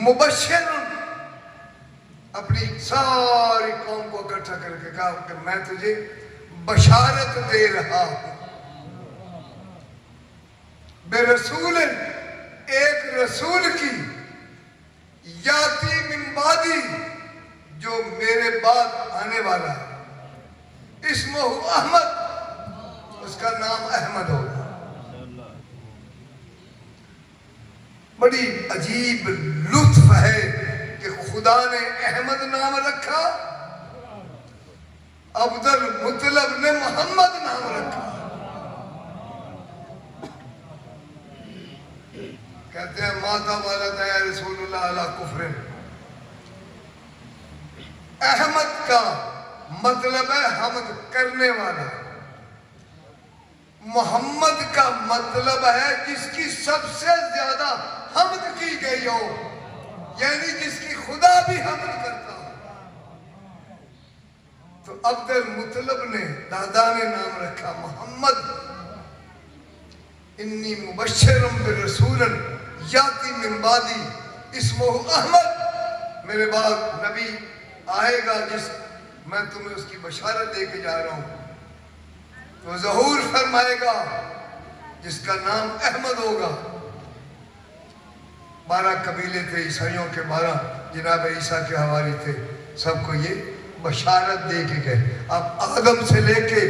مبشر، اپنی ساری قوم کو اکٹھا کر کے کہا کہ میں تجھے بشارت دے رہا ہوں، بے رسول، ایک رسول کی، یاتی من بعدی، جو میرے بعد آنے والا ہے، اسمہ احمد، اس کا نام احمد ہوگا۔ بڑی عجیب لطف ہے کہ خدا نے احمد نام رکھا، عبد المطلب نے محمد نام رکھا۔ کہتے ہیں ماتا والد ہے رسول اللہ علیہ کفر، احمد کا مطلب ہے حمد کرنے والا، محمد کا مطلب ہے جس کی سب سے زیادہ حمد کی گئی ہو، یعنی جس کی خدا بھی حمد کرتا ہو۔ تو عبد المطلب نے، دادا نے نام رکھا محمد، انی مبشرم برسول یاتی من بعدی اسمہ احمد، میرے بعد نبی آئے گا جس میں تمہیں اس کی بشارت دے کے جا رہا ہوں، وہ ظہور فرمائے گا جس کا نام احمد ہوگا۔ 12 قبیلے تھے عیسائیوں کے، 12 جناب عیسیٰ کے حواری تھے، سب کو یہ بشارت دے کے گئے۔ اب آدم سے لے کے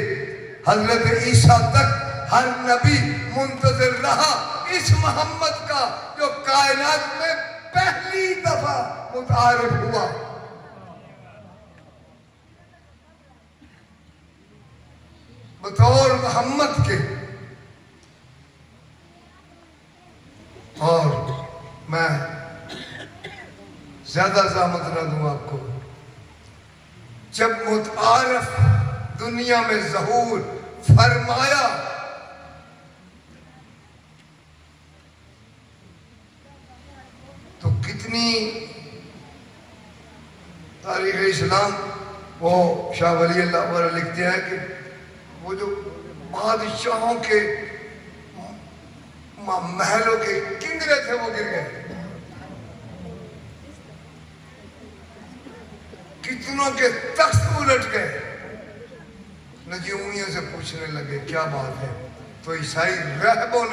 حضرت عیسیٰ تک ہر نبی منتظر رہا اس محمد کا جو کائنات میں پہلی دفعہ متعارف ہوا۔ بطور محمد کے، اور میں زیادہ زحمت نہ دوں آپ کو، جب متعارف دنیا میں ظہور فرمایا تو کتنی تاریخ اسلام، وہ شاہ ولی اللہ وغیرہ لکھتے ہیں کہ وہ جو بادشاہوں کے محلوں کے کنگرے تھے وہ گر گئے، کتنوں کے تخت الٹ گئے، نجومیوں سے پوچھنے لگے کیا بات ہے، تو عیسائی راہبوں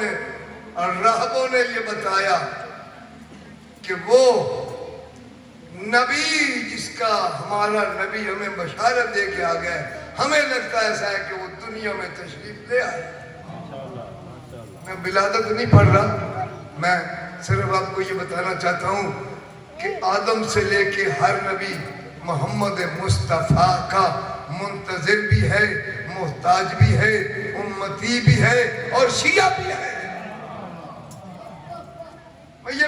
نے یہ بتایا کہ وہ نبی جس کا ہمارا نبی ہمیں بشارت دے کے آ گیا ہے، ہمیں لگتا ایسا ہے کہ وہ دنیا میں تشریف لے آئے۔ میں ولادت نہیں پڑھ رہا، میں صرف آپ کو یہ بتانا چاہتا ہوں کہ آدم سے لے کے ہر نبی محمد مصطفیٰ کا منتظر بھی ہے، محتاج بھی ہے، امتی بھی ہے اور شیعہ بھی ہے۔ میں یہ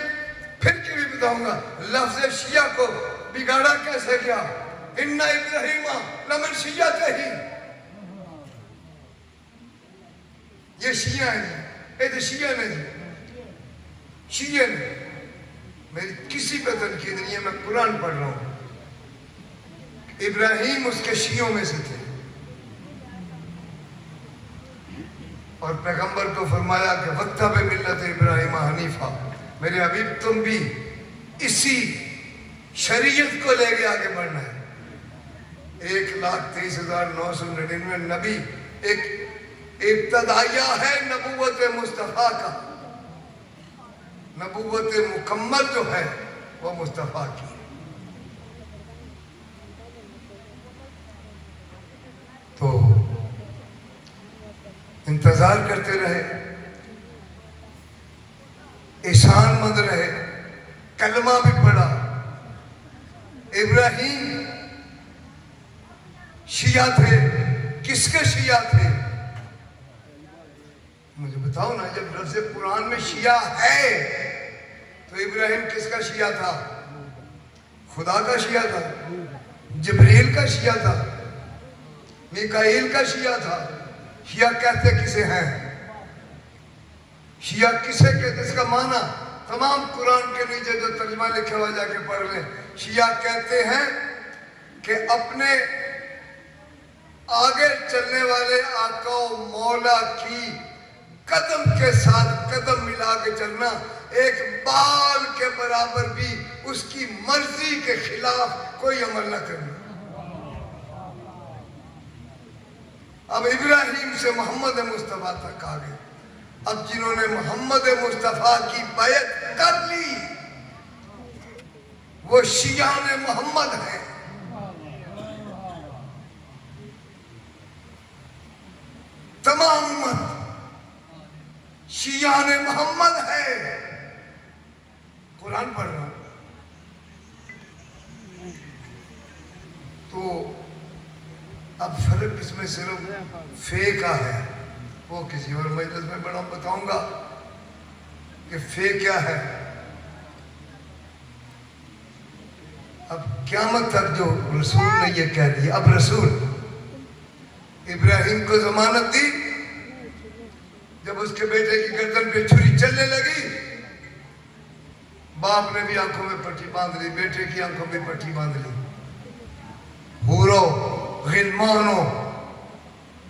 پھر کی بھی بتاؤں گا، لفظ شیعہ کو بگاڑا کیسے گیا، اِنَّ ابراہیم لمن شیعتہ ہی، یہ شیعہ ہیں، یہ تو شیعہ نے جی، شیعہ نے. میری کسی پہ تنقید نہیں ہے، میں قرآن پڑھ رہا ہوں. ابراہیم اس کے شیعوں میں سے تھے، اور پیغمبر کو فرمایا کہ وَاتَّبِعْ مِلَّتَ ابراہیم حنیفہ. میرے حبیب تم بھی اسی شریعت کو لے کے آگے بڑھنا ہے. 1,30,999 نبی، ایک ابتدائیہ ہے نبوت مصطفیٰ کا. نبوت مکمل جو ہے وہ مصطفیٰ کی. تو انتظار کرتے رہے، احسان مند رہے، کلمہ بھی پڑھا. ابراہیم شیعہ تھے. کس کے شیعہ تھے؟ مجھے بتاؤ نا. جب لفظ قرآن میں شیعہ ہے تو ابراہیم کس کا شیعہ تھا؟ خدا کا شیعہ تھا، جبریل کا شیعہ تھا، میکائیل کا شیعہ تھا. شیعہ کہتے کسے ہیں؟ شیعہ کسے کہتے؟ اس کا معنی تمام قرآن کے نیچے جو ترجمہ لکھا ہوا جا کے پڑھ لیں. شیعہ کہتے ہیں کہ اپنے آگے چلنے والے آقا و مولا کی قدم کے ساتھ قدم ملا کے چلنا، ایک بال کے برابر بھی اس کی مرضی کے خلاف کوئی عمل نہ کرنا. اب ابراہیم سے محمد مصطفیٰ تک آ گئے. اب جنہوں نے محمد مصطفیٰ کی بیعت کر لی وہ شیعان محمد ہیں. تمام امت شیعان محمد ہے. قرآن پڑھ رہا ہوں. تو اب فرق اس میں صرف فے کا ہے. وہ کسی اور مجلس میں بتاؤں گا کہ فے کیا ہے. اب قیامت تک جو رسول نے یہ کہہ دیا. اب رسول ابراہیم کو ضمانت دی جب اس کے بیٹے کی گردن پہ چھری چلنے لگی. باپ نے بھی آنکھوں میں پٹی باندھ لی، بیٹے کی آنکھوں میں پٹی باندھ لی. حورو غلمانو،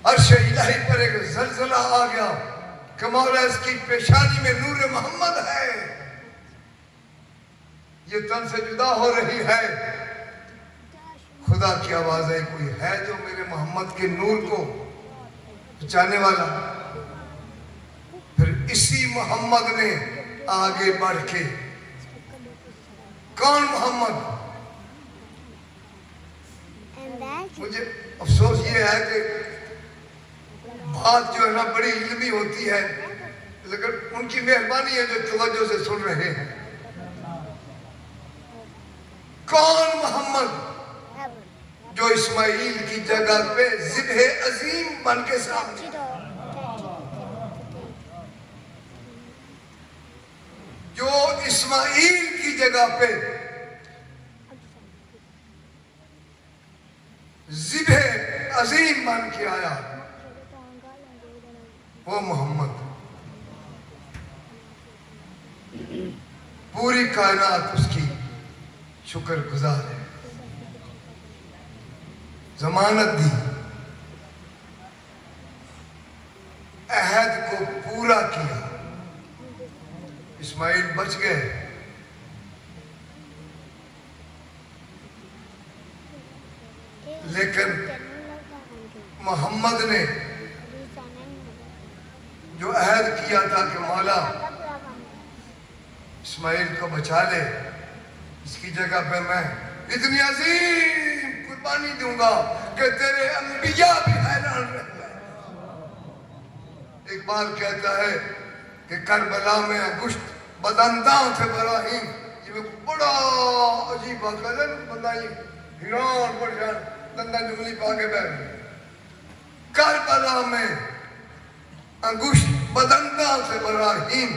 عرش الہی پر ایک زلزلہ آ گیا کہ مولا اس کی پیشانی میں نور محمد ہے، یہ تن سے جدا ہو رہی ہے. خدا کی آواز ہے، کوئی ہے جو میرے محمد کے نور کو بچانے والا؟ پھر اسی محمد نے آگے بڑھ کے، کون محمد؟ مجھے افسوس یہ ہے کہ بات جو ہے نا بڑی علمی ہوتی ہے، لیکن ان کی مہربانی ہے جو توجہ سے سن رہے ہیں. کون محمد جو اسماعیل کی جگہ پہ ذبح عظیم بن کے سامنے، جو اسماعیل کی جگہ پہ ذبح عظیم بن کے آیا، وہ محمد. پوری کائنات اس کی شکر گزار ہے. ضمانت دی، عہد کو پورا کیا. اسماعیل بچ گئے، لیکن محمد نے جو عہد کیا تھا کہ مولا اسماعیل کو بچا لے، اس کی جگہ پہ میں اتنی عظیم قربانی دوں گا کہ تیرے انبیاء بھی حیران رہ جائیں. اقبال کہتا ہے کہ کربلا میں گشت بدنداں تھے ابراہیم. یہ بڑا عجیب بات ہے، بندہ یہ حیران پریشان دندہ جملی پا کے بیٹھ گئے. کربلا میں انگشت بدنداں سے ابراہیم.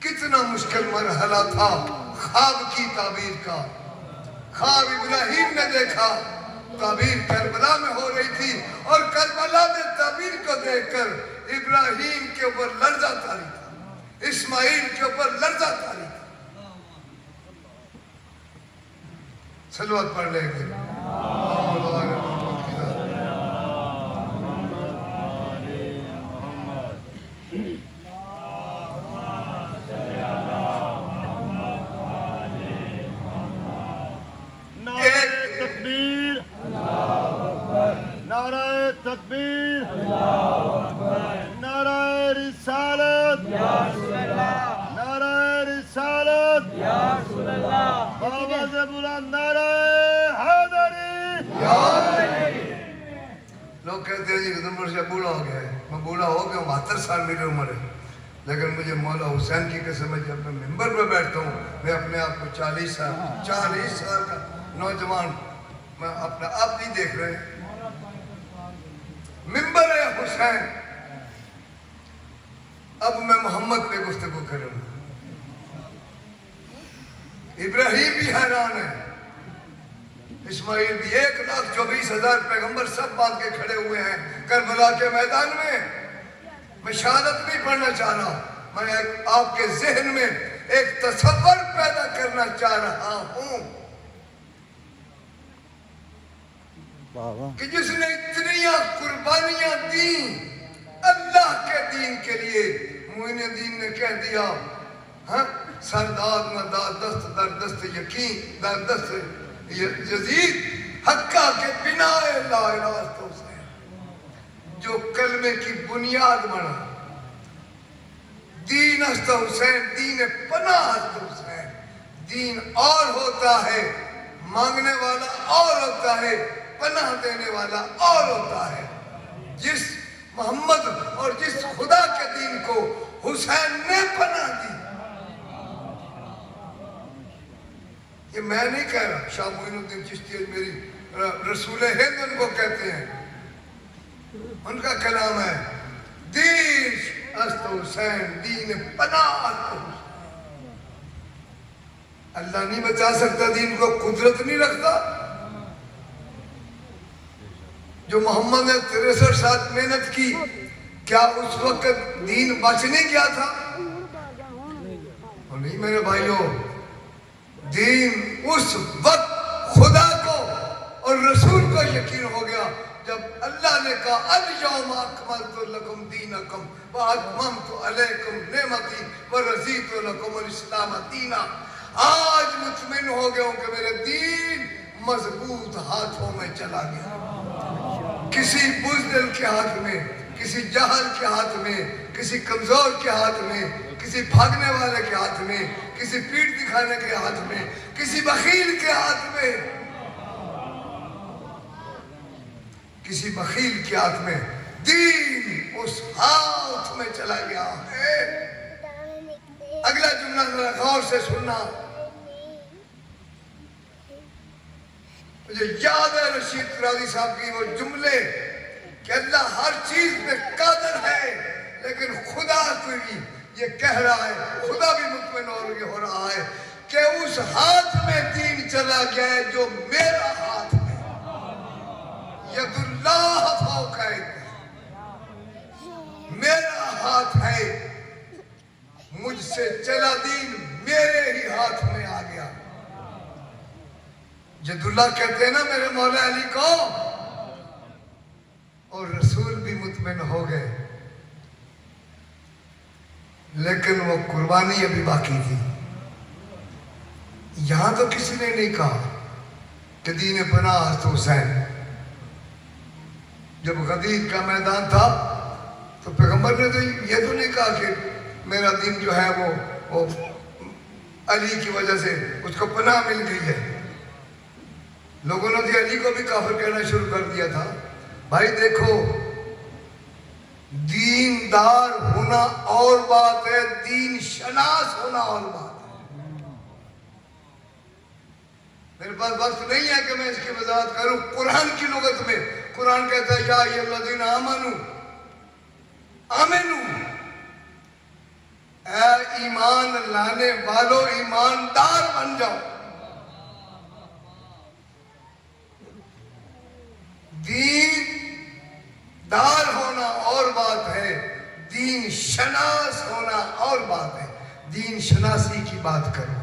کتنا مشکل مرحلہ تھا خواب کی تعبیر کا. خواب ابراہیم نے دیکھا، تعبیر کربلا میں ہو رہی تھی، اور کربلا میں تعبیر کو دیکھ کر ابراہیم کے کے اوپر لرزہ طاری تھا، اسماعیل کے اوپر لرزہ طاری تھا. صلوات پڑھ لیں گے. تکبیر، نعرہ تکبیر، نعرہ رسالت، نعرہ رسالت، آواز بلند نعرہ حیدری. لوگ کہتے ہیں جی نمبر سے بوڑھا ہو گیا ہے. میں بوڑھا ہو گیا ہوں، 72 سال میری عمر ہے، لیکن مجھے مولا حسین کی قسم ہے جب میں ممبر پہ بیٹھتا ہوں میں اپنے آپ کو 40 سال کا نوجوان میں اپنا آپ نہیں دیکھ رہے. ممبر حسین. اب میں محمد پہ گفتگو کروں. ابراہیم بھی حیران ہے، اسماعیل بھی. 1,24,000 پیغمبر سب باندھ کے کھڑے ہوئے ہیں کربلا کے میدان میں. میں شہادت نہیں پڑھنا چاہ رہا، میں آپ کے ذہن میں ایک تصور پیدا کرنا چاہ رہا ہوں کہ جس نے اتنی قربانیاں دی اللہ کے دین کے لیے. معین الدین نے کہہ دیا سرداد نہ داد دست در دست یقین در دست یزید حقہ کے بنا لا الہ الا حسین، جو کلمے کی بنیاد بنا. دین است حسین، دین پناہ است حسین. دین اور ہوتا ہے، مانگنے والا اور ہوتا ہے، پناہ دینے والا اور ہوتا ہے. جس محمد اور جس خدا کے دین کو حسین نے پناہ دی. یہ میں نہیں کہہ رہا، شاہ معین الدین چشتی میری رسول ہند ان کو کہتے ہیں، ان کا کلام ہے دین است حسین، دین پناہ است حسین. اللہ نہیں بچا سکتا دین کو، قدرت نہیں رکھتا. جو محمد نے 63 سال محنت کی، کیا اس وقت دین بچ نہیں گیا تھا؟ اور نہیں میرے بھائیوں، دین اس وقت خدا کو اور رسول کو یقین ہو گیا جب اللہ نے کہا الیوم اکملت لکم دینکم واتممت علیکم نعمتی ورضیت لکم الاسلام دینا. آج مطمئن ہو گیا ہوں کہ میرے دین مضبوط ہاتھوں میں چلا گیا. کسی بزدل کے ہاتھ میں، کسی جاہل کے ہاتھ میں، کسی کمزور کے ہاتھ میں، کسی بھاگنے والے کے ہاتھ میں، کسی پیٹ دکھانے کے ہاتھ میں، کسی بخیل کے ہاتھ میں، کسی بخیل کے ہاتھ میں دین اس ہاتھ میں چلا گیا ہے. اگلا جملہ ذرا غور سے سننا. مجھے یاد ہے رشید قرادی صاحب کی وہ جملے کہ اللہ ہر چیز میں قادر ہے، لیکن خدا کو بھی یہ کہہ رہا ہے، خدا بھی مطمئن ہو رہا ہے کہ اس ہاتھ میں دین چلا گیا ہے جو میرا ہاتھ ہے. ید اللہ فوق ایدیہم، میرا ہاتھ ہے، مجھ سے چلا دین میرے ہی ہاتھ میں آ گیا. جد اللہ کہتے ہیں نا میرے مولا علی کو، اور رسول بھی مطمئن ہو گئے، لیکن وہ قربانی ابھی باقی تھی. یہاں تو کسی نے نہیں کہا کہ دین پناہ است حسین. جب غدیر کا میدان تھا تو پیغمبر نے تو یہ تو نہیں کہا کہ میرا دین جو ہے وہ علی کی وجہ سے اس کو پناہ مل گئی ہے. لوگوں نے تو علی کو بھی کافر کہنا شروع کر دیا تھا. بھائی دیکھو، دیندار ہونا اور بات ہے، دین شناس ہونا اور بات ہے. میرے پاس وقت نہیں ہے کہ میں اس کی وضاحت کروں. قرآن کی لغت میں قرآن کہتا ہے یا ایھا الذین آمنوا، آمنو، اے ایمان لانے والوں ایماندار بن جاؤ. دین دار ہونا اور بات ہے، دین شناس ہونا اور بات ہے، دین شناسی کی بات کرو۔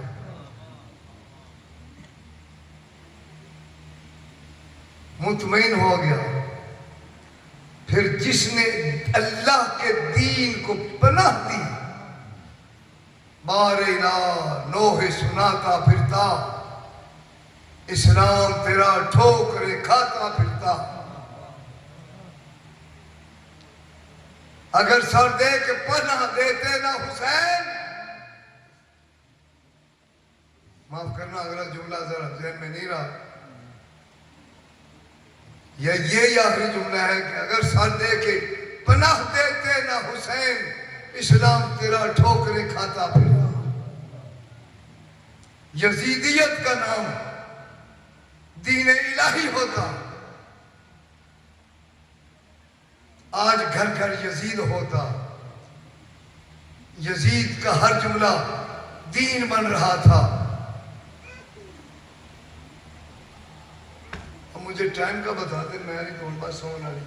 مطمئن ہو گیا، پھر جس نے اللہ کے دین کو پناہ دی، بار الہ نوح سناتا پھرتا، اسلام تیرا ٹھوکرے کھاتا پھرتا۔ اگر سر دے کے پناہ دیتے نا حسین، معاف کرنا اگلا جملہ ذرا ذہن میں نہیں رہا، یا یہ آخری جملہ ہے کہ اگر سر دے کے پناہ دیتے نا حسین، اسلام تیرا ٹھوکرے کھاتا پھرتا۔ یزیدیت کا نام دین الہی ہوتا، آج گھر گھر یزید ہوتا، یزید کا ہر جملہ دین بن رہا تھا۔ اب مجھے ٹائم کا بتا دیں، میں نہیں کون بات سونا رہی،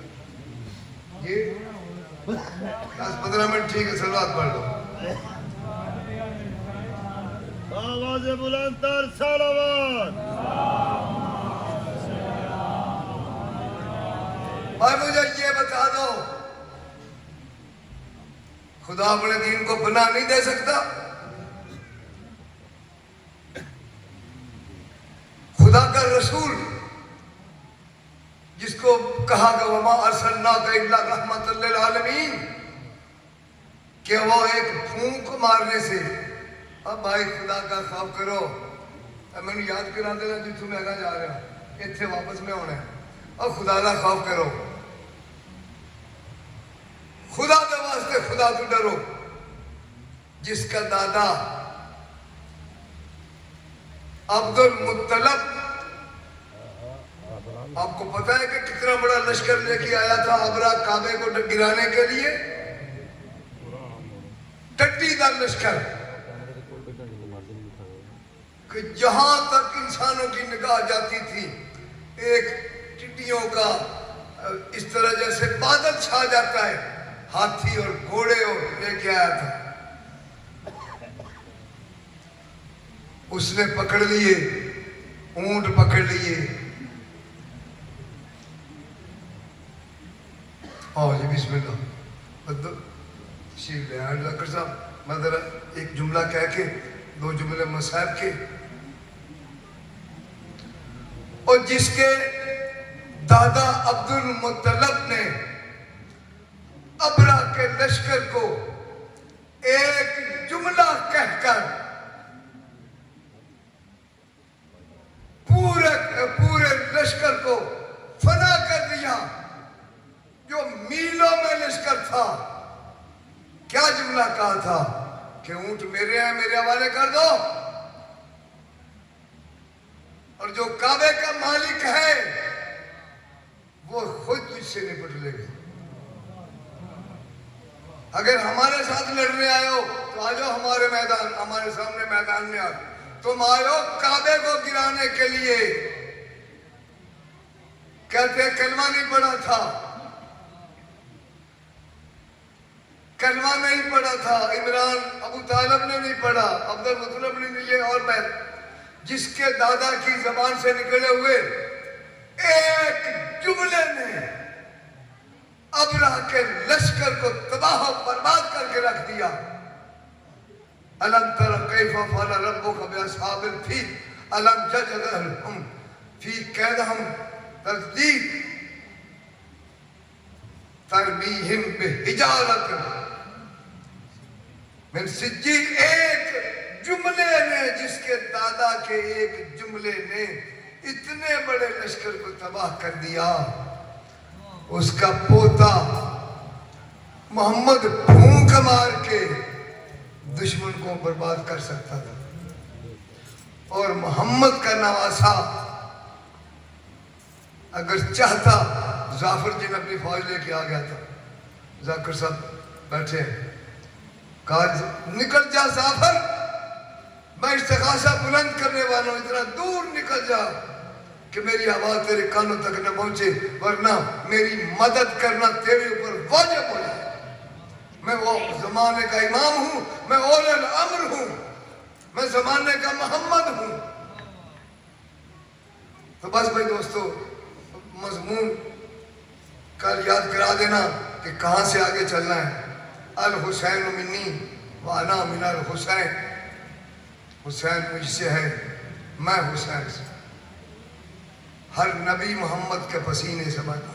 یہ 10-15 منٹ ٹھیک ہے، صلوات پڑھ لو۔ آواز بلند تر صلوات۔ اور مجھے یہ بتا دو، خدا اپنے دین کو پناہ نہیں دے سکتا؟ خدا کا رسول جس کو کہا کہ وَمَا أَرْسَلْنَاكَ إِلَّا رَحْمَةً لِلْعَالَمِينَ، کہ وہ ایک پھونک مارنے سے، اب بھائی خدا کا خوف کرو، اب میں نے یاد کرا دینا جتوں میں آگا جا رہا ہوں، اتھے واپس میں ہونا ہے، اور خدا کا خوف کرو، خدا دے واسطے خدا تو ڈرو، جس کا دادا عبد المطلب، آپ کو پتا ہے کہ کتنا بڑا لشکر لے کے آیا تھا ابرا کعبے کو گرانے کے لیے، ٹٹی دا لشکر، کہ جہاں تک انسانوں کی نگاہ جاتی تھی ایک ٹڈیوں کا اس طرح جیسے بادل چھا جاتا ہے، ہاتھی اور گھوڑے اور لے کے آیا تھا۔ اس نے پکڑ لیے، اونٹ پکڑ لیے، آؤ جی بسم اللہ، شیف لے آئے ڈاکٹر صاحب، میں ذرا ایک جملہ کہہ کے 2 جملے مصاحب کے۔ اور جس کے دادا عبد المطلب نے ابرا کے لشکر کو ایک جملہ کہہ کر پورے لشکر کو فنا کر دیا، جو میلوں میں لشکر تھا، کیا جملہ کہا تھا کہ اونٹ میرے ہیں، میرے حوالے کر دو، اور جو کعبے کا مالک ہے وہ خود تجھ سے نپٹ لے گا۔ اگر ہمارے ساتھ لڑنے آئے ہو تو آ جاؤ ہمارے میدان، ہمارے سامنے میدان میں آ، تم آئے ہو کعبے کو گرانے کے لیے، کہتے کلمہ نہیں پڑھا تھا، کلمہ نہیں پڑھا تھا، عمران ابو طالب نے نہیں پڑھا، عبد المطلب نے نہیں، یہ اور میں، جس کے دادا کی زبان سے نکلے ہوئے ایک جملے نے ابرا کے لشکر کو تباہ و برباد کر کے رکھ دیا۔ أَلَمْ تَرَ كَيْفَ فَعَلَ رَبُّكَ بِأَصْحَابِ الْفِيلِ أَلَمْ يَجْعَلْ فِي كَيْدِهِمْ تَضْلِيلًا تَرْمِيهِمْ بِحِجَارَةٍ من سجیل، ایک جملے نے، جس کے دادا کے ایک جملے نے اتنے بڑے لشکر کو تباہ کر دیا۔ اس کا پوتا محمد پھونک مار کے دشمن کو برباد کر سکتا تھا، اور محمد کا نواسا اگر چاہتا، ظافر جن اپنی فوج لے کے آ گیا تھا، ذاکر صاحب بیٹھے ہیں، کہا نکل جا ظافر، میں استغاثہ بلند کرنے والا ہوں، اتنا دور نکل جا کہ میری آواز تیرے کانوں تک نہ پہنچے، ورنہ میری مدد کرنا تیرے اوپر واجب ہو جائے۔ میں وہ زمانے کا امام ہوں، میں اول الامر ہوں، میں زمانے کا محمد ہوں۔ تو بس بھائی دوستو، مضمون کل یاد کرا دینا کہ کہاں سے آگے چلنا ہے۔ الحسین منی وانا من الحسین، حسین مجھ سے ہے، میں حسین سے۔ ہر نبی محمد کے پسینے سے بنا،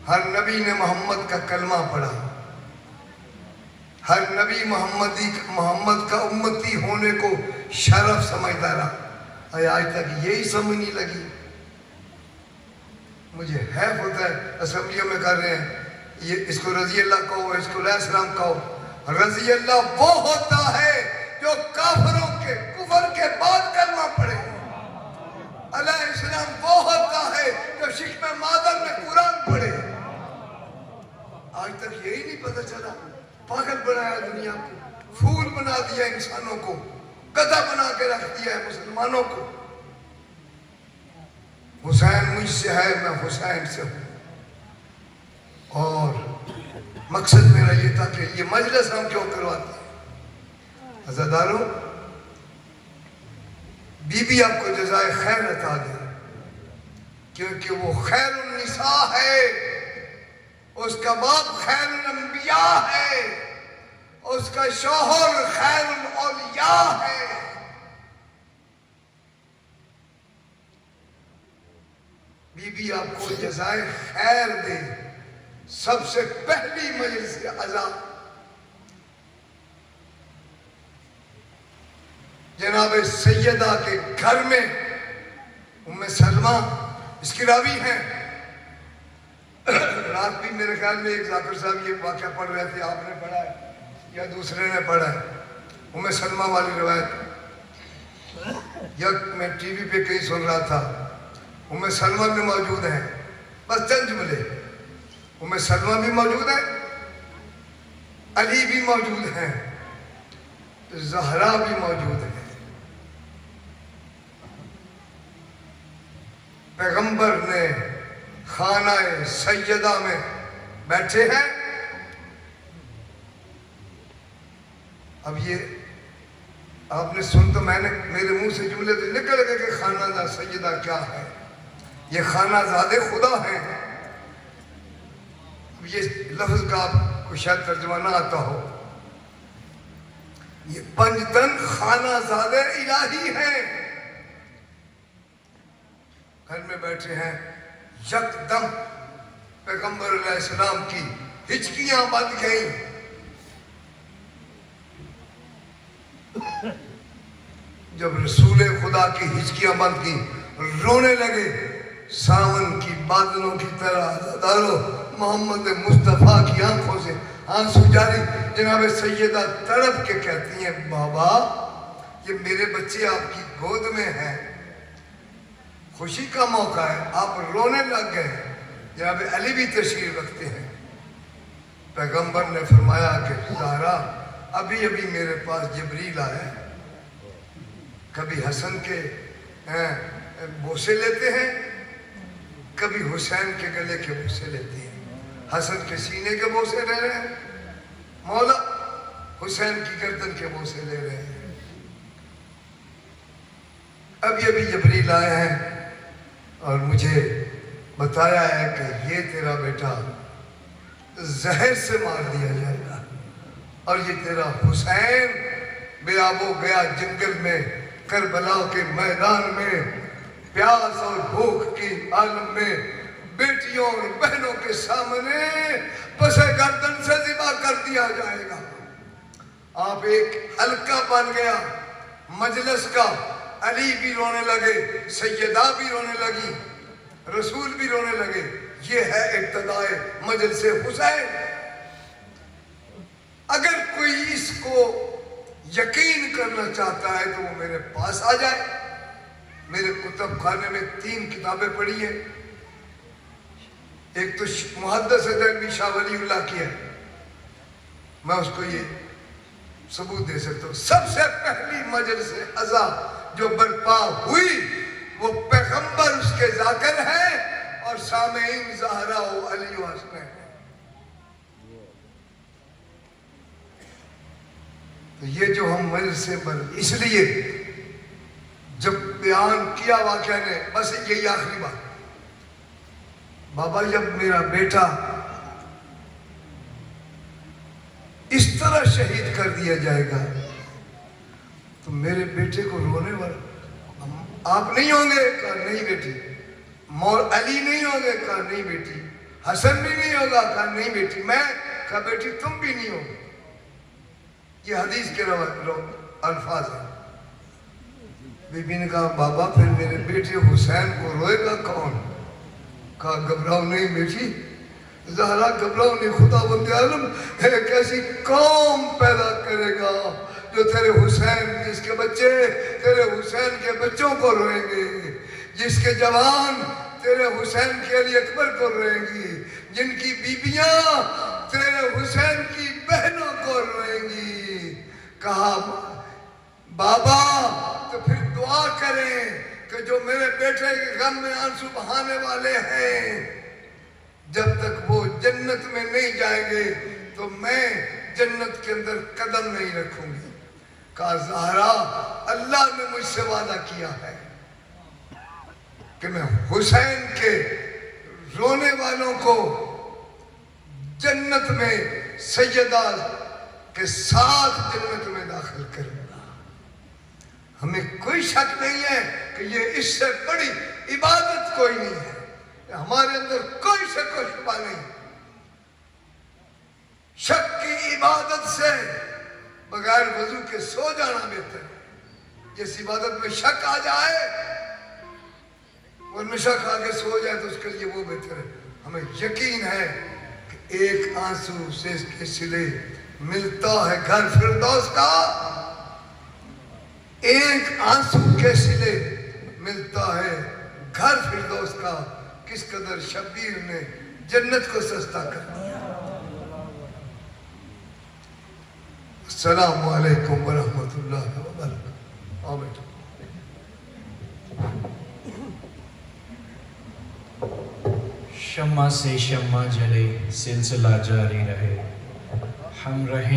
ہر نبی نے محمد کا کلمہ پڑھا، ہر نبی محمد کا امتی ہونے کو شرف سمجھتا رہا۔ آج تک یہی سمجھ نہیں لگی۔ مجھے حیف ہوتا ہے، اسمبلیوں میں کر رہے ہیں، یہ اس کو رضی اللہ کہو، اس کو علیہ السلام کہو۔ رضی اللہ وہ ہوتا ہے جو کافروں کے کفر کے بعد کلمہ پڑھے، علیہ السلام وہ ہوتا ہے جو شکم مادر میں قرآن پڑھے۔ آج تک یہی نہیں پتہ چلا۔ پاگل بنایا دنیا کو، پھول بنا دیا انسانوں کو، گدھا بنا کے رکھ دیا ہے مسلمانوں کو۔ حسین مجھ سے ہے، میں حسین سے ہوں۔ اور مقصد میرا یہ تھا کہ یہ مجلس ہم کیوں کرواتے ہیں؟ عزاداروں، بی بی آپ کو جزائے خیر عطا دے، کیونکہ وہ خیر النساء ہے، اس کا باپ خیر الانبیاء ہے، اس کا شوہر خیر الاولیاء ہے۔ بی بی آپ کو جزائے خیر دے۔ سب سے پہلی مجلس عزا جناب سیدہ کے گھر میں ام سلمہ، اس کی راوی ہیں۔ رات بھی میرے خیال میں ایک ذاکر صاحب یہ واقعہ پڑھ رہے تھے، آپ نے پڑھا ہے یا دوسرے نے پڑھا ہے، ام سلمہ والی روایت۔ یک میں ٹی وی پہ کہیں سن رہا تھا، ام سلمہ بھی موجود ہیں، بس چند جملے۔ ام سلمہ بھی موجود ہے، علی بھی موجود ہیں، زہرا بھی موجود ہے۔ پیغمبر نے خانہ سیدہ میں بیٹھے ہیں۔ اب یہ آپ نے سن تو میں نے میرے منہ سے جملے تو نکل گئے کہ خانہ دا سیدہ کیا ہے؟ یہ خانہ زادے خدا ہیں۔ یہ لفظ کا آپ کو شاید ترجمہ نہ آتا ہو، یہ پنجتن خانہ زادے الہی ہیں۔ گھر میں بیٹھے ہیں، یکدم پیغمبر علیہ السلام کی ہچکیاں بند گئیں۔ جب رسول خدا کی ہچکیاں بند کی، رونے لگے ساون کی بادلوں کی طرح۔ دارو محمد مصطفیٰ کی آنکھوں سے آنسو جاری۔ جناب سیدہ تڑپ کے کہتی ہیں، بابا یہ میرے بچے آپ کی گود میں ہیں، خوشی کا موقع ہے، آپ رونے لگ گئے۔ جناب علی بھی تشریف رکھتے ہیں۔ پیغمبر نے فرمایا کہ زہرا ابھی ابھی میرے پاس جبریل آئے، کبھی حسن کے بوسے لیتے ہیں، کبھی حسین کے گلے کے بوسے لیتے ہیں۔ حسن کے سینے کے بوسے لے رہے ہیں، مولا حسین کی گردن کے بوسے لے رہے ہیں۔ ابھی ابھی جبریل آئے ہیں اور مجھے بتایا ہے کہ یہ تیرا بیٹا زہر سے مار دیا جائے گا، اور یہ تیرا حسین بے آب و گیا جنگل میں، کربلا کے میدان میں، پیاس اور بھوک کی عالم میں، بیٹیوں اور بہنوں کے سامنے پس گردن سے ذبح کر دیا جائے گا۔ آپ ایک حلقہ بن گیا مجلس کا۔ علی بھی رونے لگے، سیدہ بھی رونے لگی، رسول بھی رونے لگے۔ یہ ہے ابتدائے مجلس حسین۔ اگر کوئی اس کو یقین کرنا چاہتا ہے تو وہ میرے پاس آ جائے۔ میرے کتب خانے میں 3 کتابیں پڑھی ہیں۔ ایک تو محدث دہلوی شاہ ولی اللہ کی ہے، میں اس کو یہ ثبوت دے سکتا ہوں۔ سب سے پہلی مجلس عزا جو برپا ہوئی وہ پیغمبر اس کے ذاکر ہیں اور سامعین زہرا و علی و حسن ہیں۔ تو یہ جو ہم مجلس پر اس لیے جب بیان کیا واقعہ نے، بس یہی آخری بات، بابا جب میرا بیٹا اس طرح شہید کر دیا جائے گا تو میرے بیٹے کو رونے والا آپ نہیں ہوں گے؟ کہا نہیں بیٹی۔ مور علی نہیں ہوں گے؟ کہا نہیں بیٹی۔ حسن بھی نہیں ہوگا؟ کہا نہیں بیٹی۔ میں کہا بیٹی تم بھی نہیں ہوگے۔ یہ حدیث کے الفاظ ہیں۔ بی بی نے کہا بابا پھر میرے بیٹے حسین کو روئے گا کون؟ کہا گھبراؤ نہیں بیٹی، زہرا گھبراؤ نہیں، خدا بند عالم ایک ایسی قوم پیدا کرے گا جو تیرے حسین، جس کے بچے تیرے حسین کے بچوں کو روئیں گے، جس کے جوان تیرے حسین کے علی اکبر کو روئیں گی، جن کی بیبیاں تیرے حسین کی بہنوں کو روئیں گی۔ کہا بابا تو پھر دعا کریں کہ جو میرے بیٹے کے غم میں آنسو بہانے والے ہیں، جب تک وہ جنت میں نہیں جائیں گے تو میں جنت کے اندر قدم نہیں رکھوں گی۔ کہا زہرا اللہ نے مجھ سے وعدہ کیا ہے کہ میں حسین کے رونے والوں کو جنت میں سیدہ کے ساتھ جنت میں داخل کروں گا۔ ہمیں کوئی شک نہیں ہے کہ یہ اس سے بڑی عبادت کوئی نہیں ہے، ہمارے اندر کوئی شک و شبہ نہیں۔ شک کی عبادت سے بغیر وضو کے سو جانا بہتر ہے۔ جس عبادت میں شک آ جائے، ان میں شک آ کے سو جائے تو اس کے لیے وہ بہتر ہے۔ ہمیں یقین ہے کہ ایک آنسو سے اس کے سلے ملتا ہے گھر فردوس کا، ایک آنسو کے سلے ملتا ہے گھر فردوس کا۔ کس قدر شبیر نے جنت کو سستا کر دیا۔ السلام علیکم ورحمۃ اللہ وبرکاتہ۔ آؤ بیٹھو۔ شمع سے شمع جلے، سلسلہ جاری رہے، ہم رہیں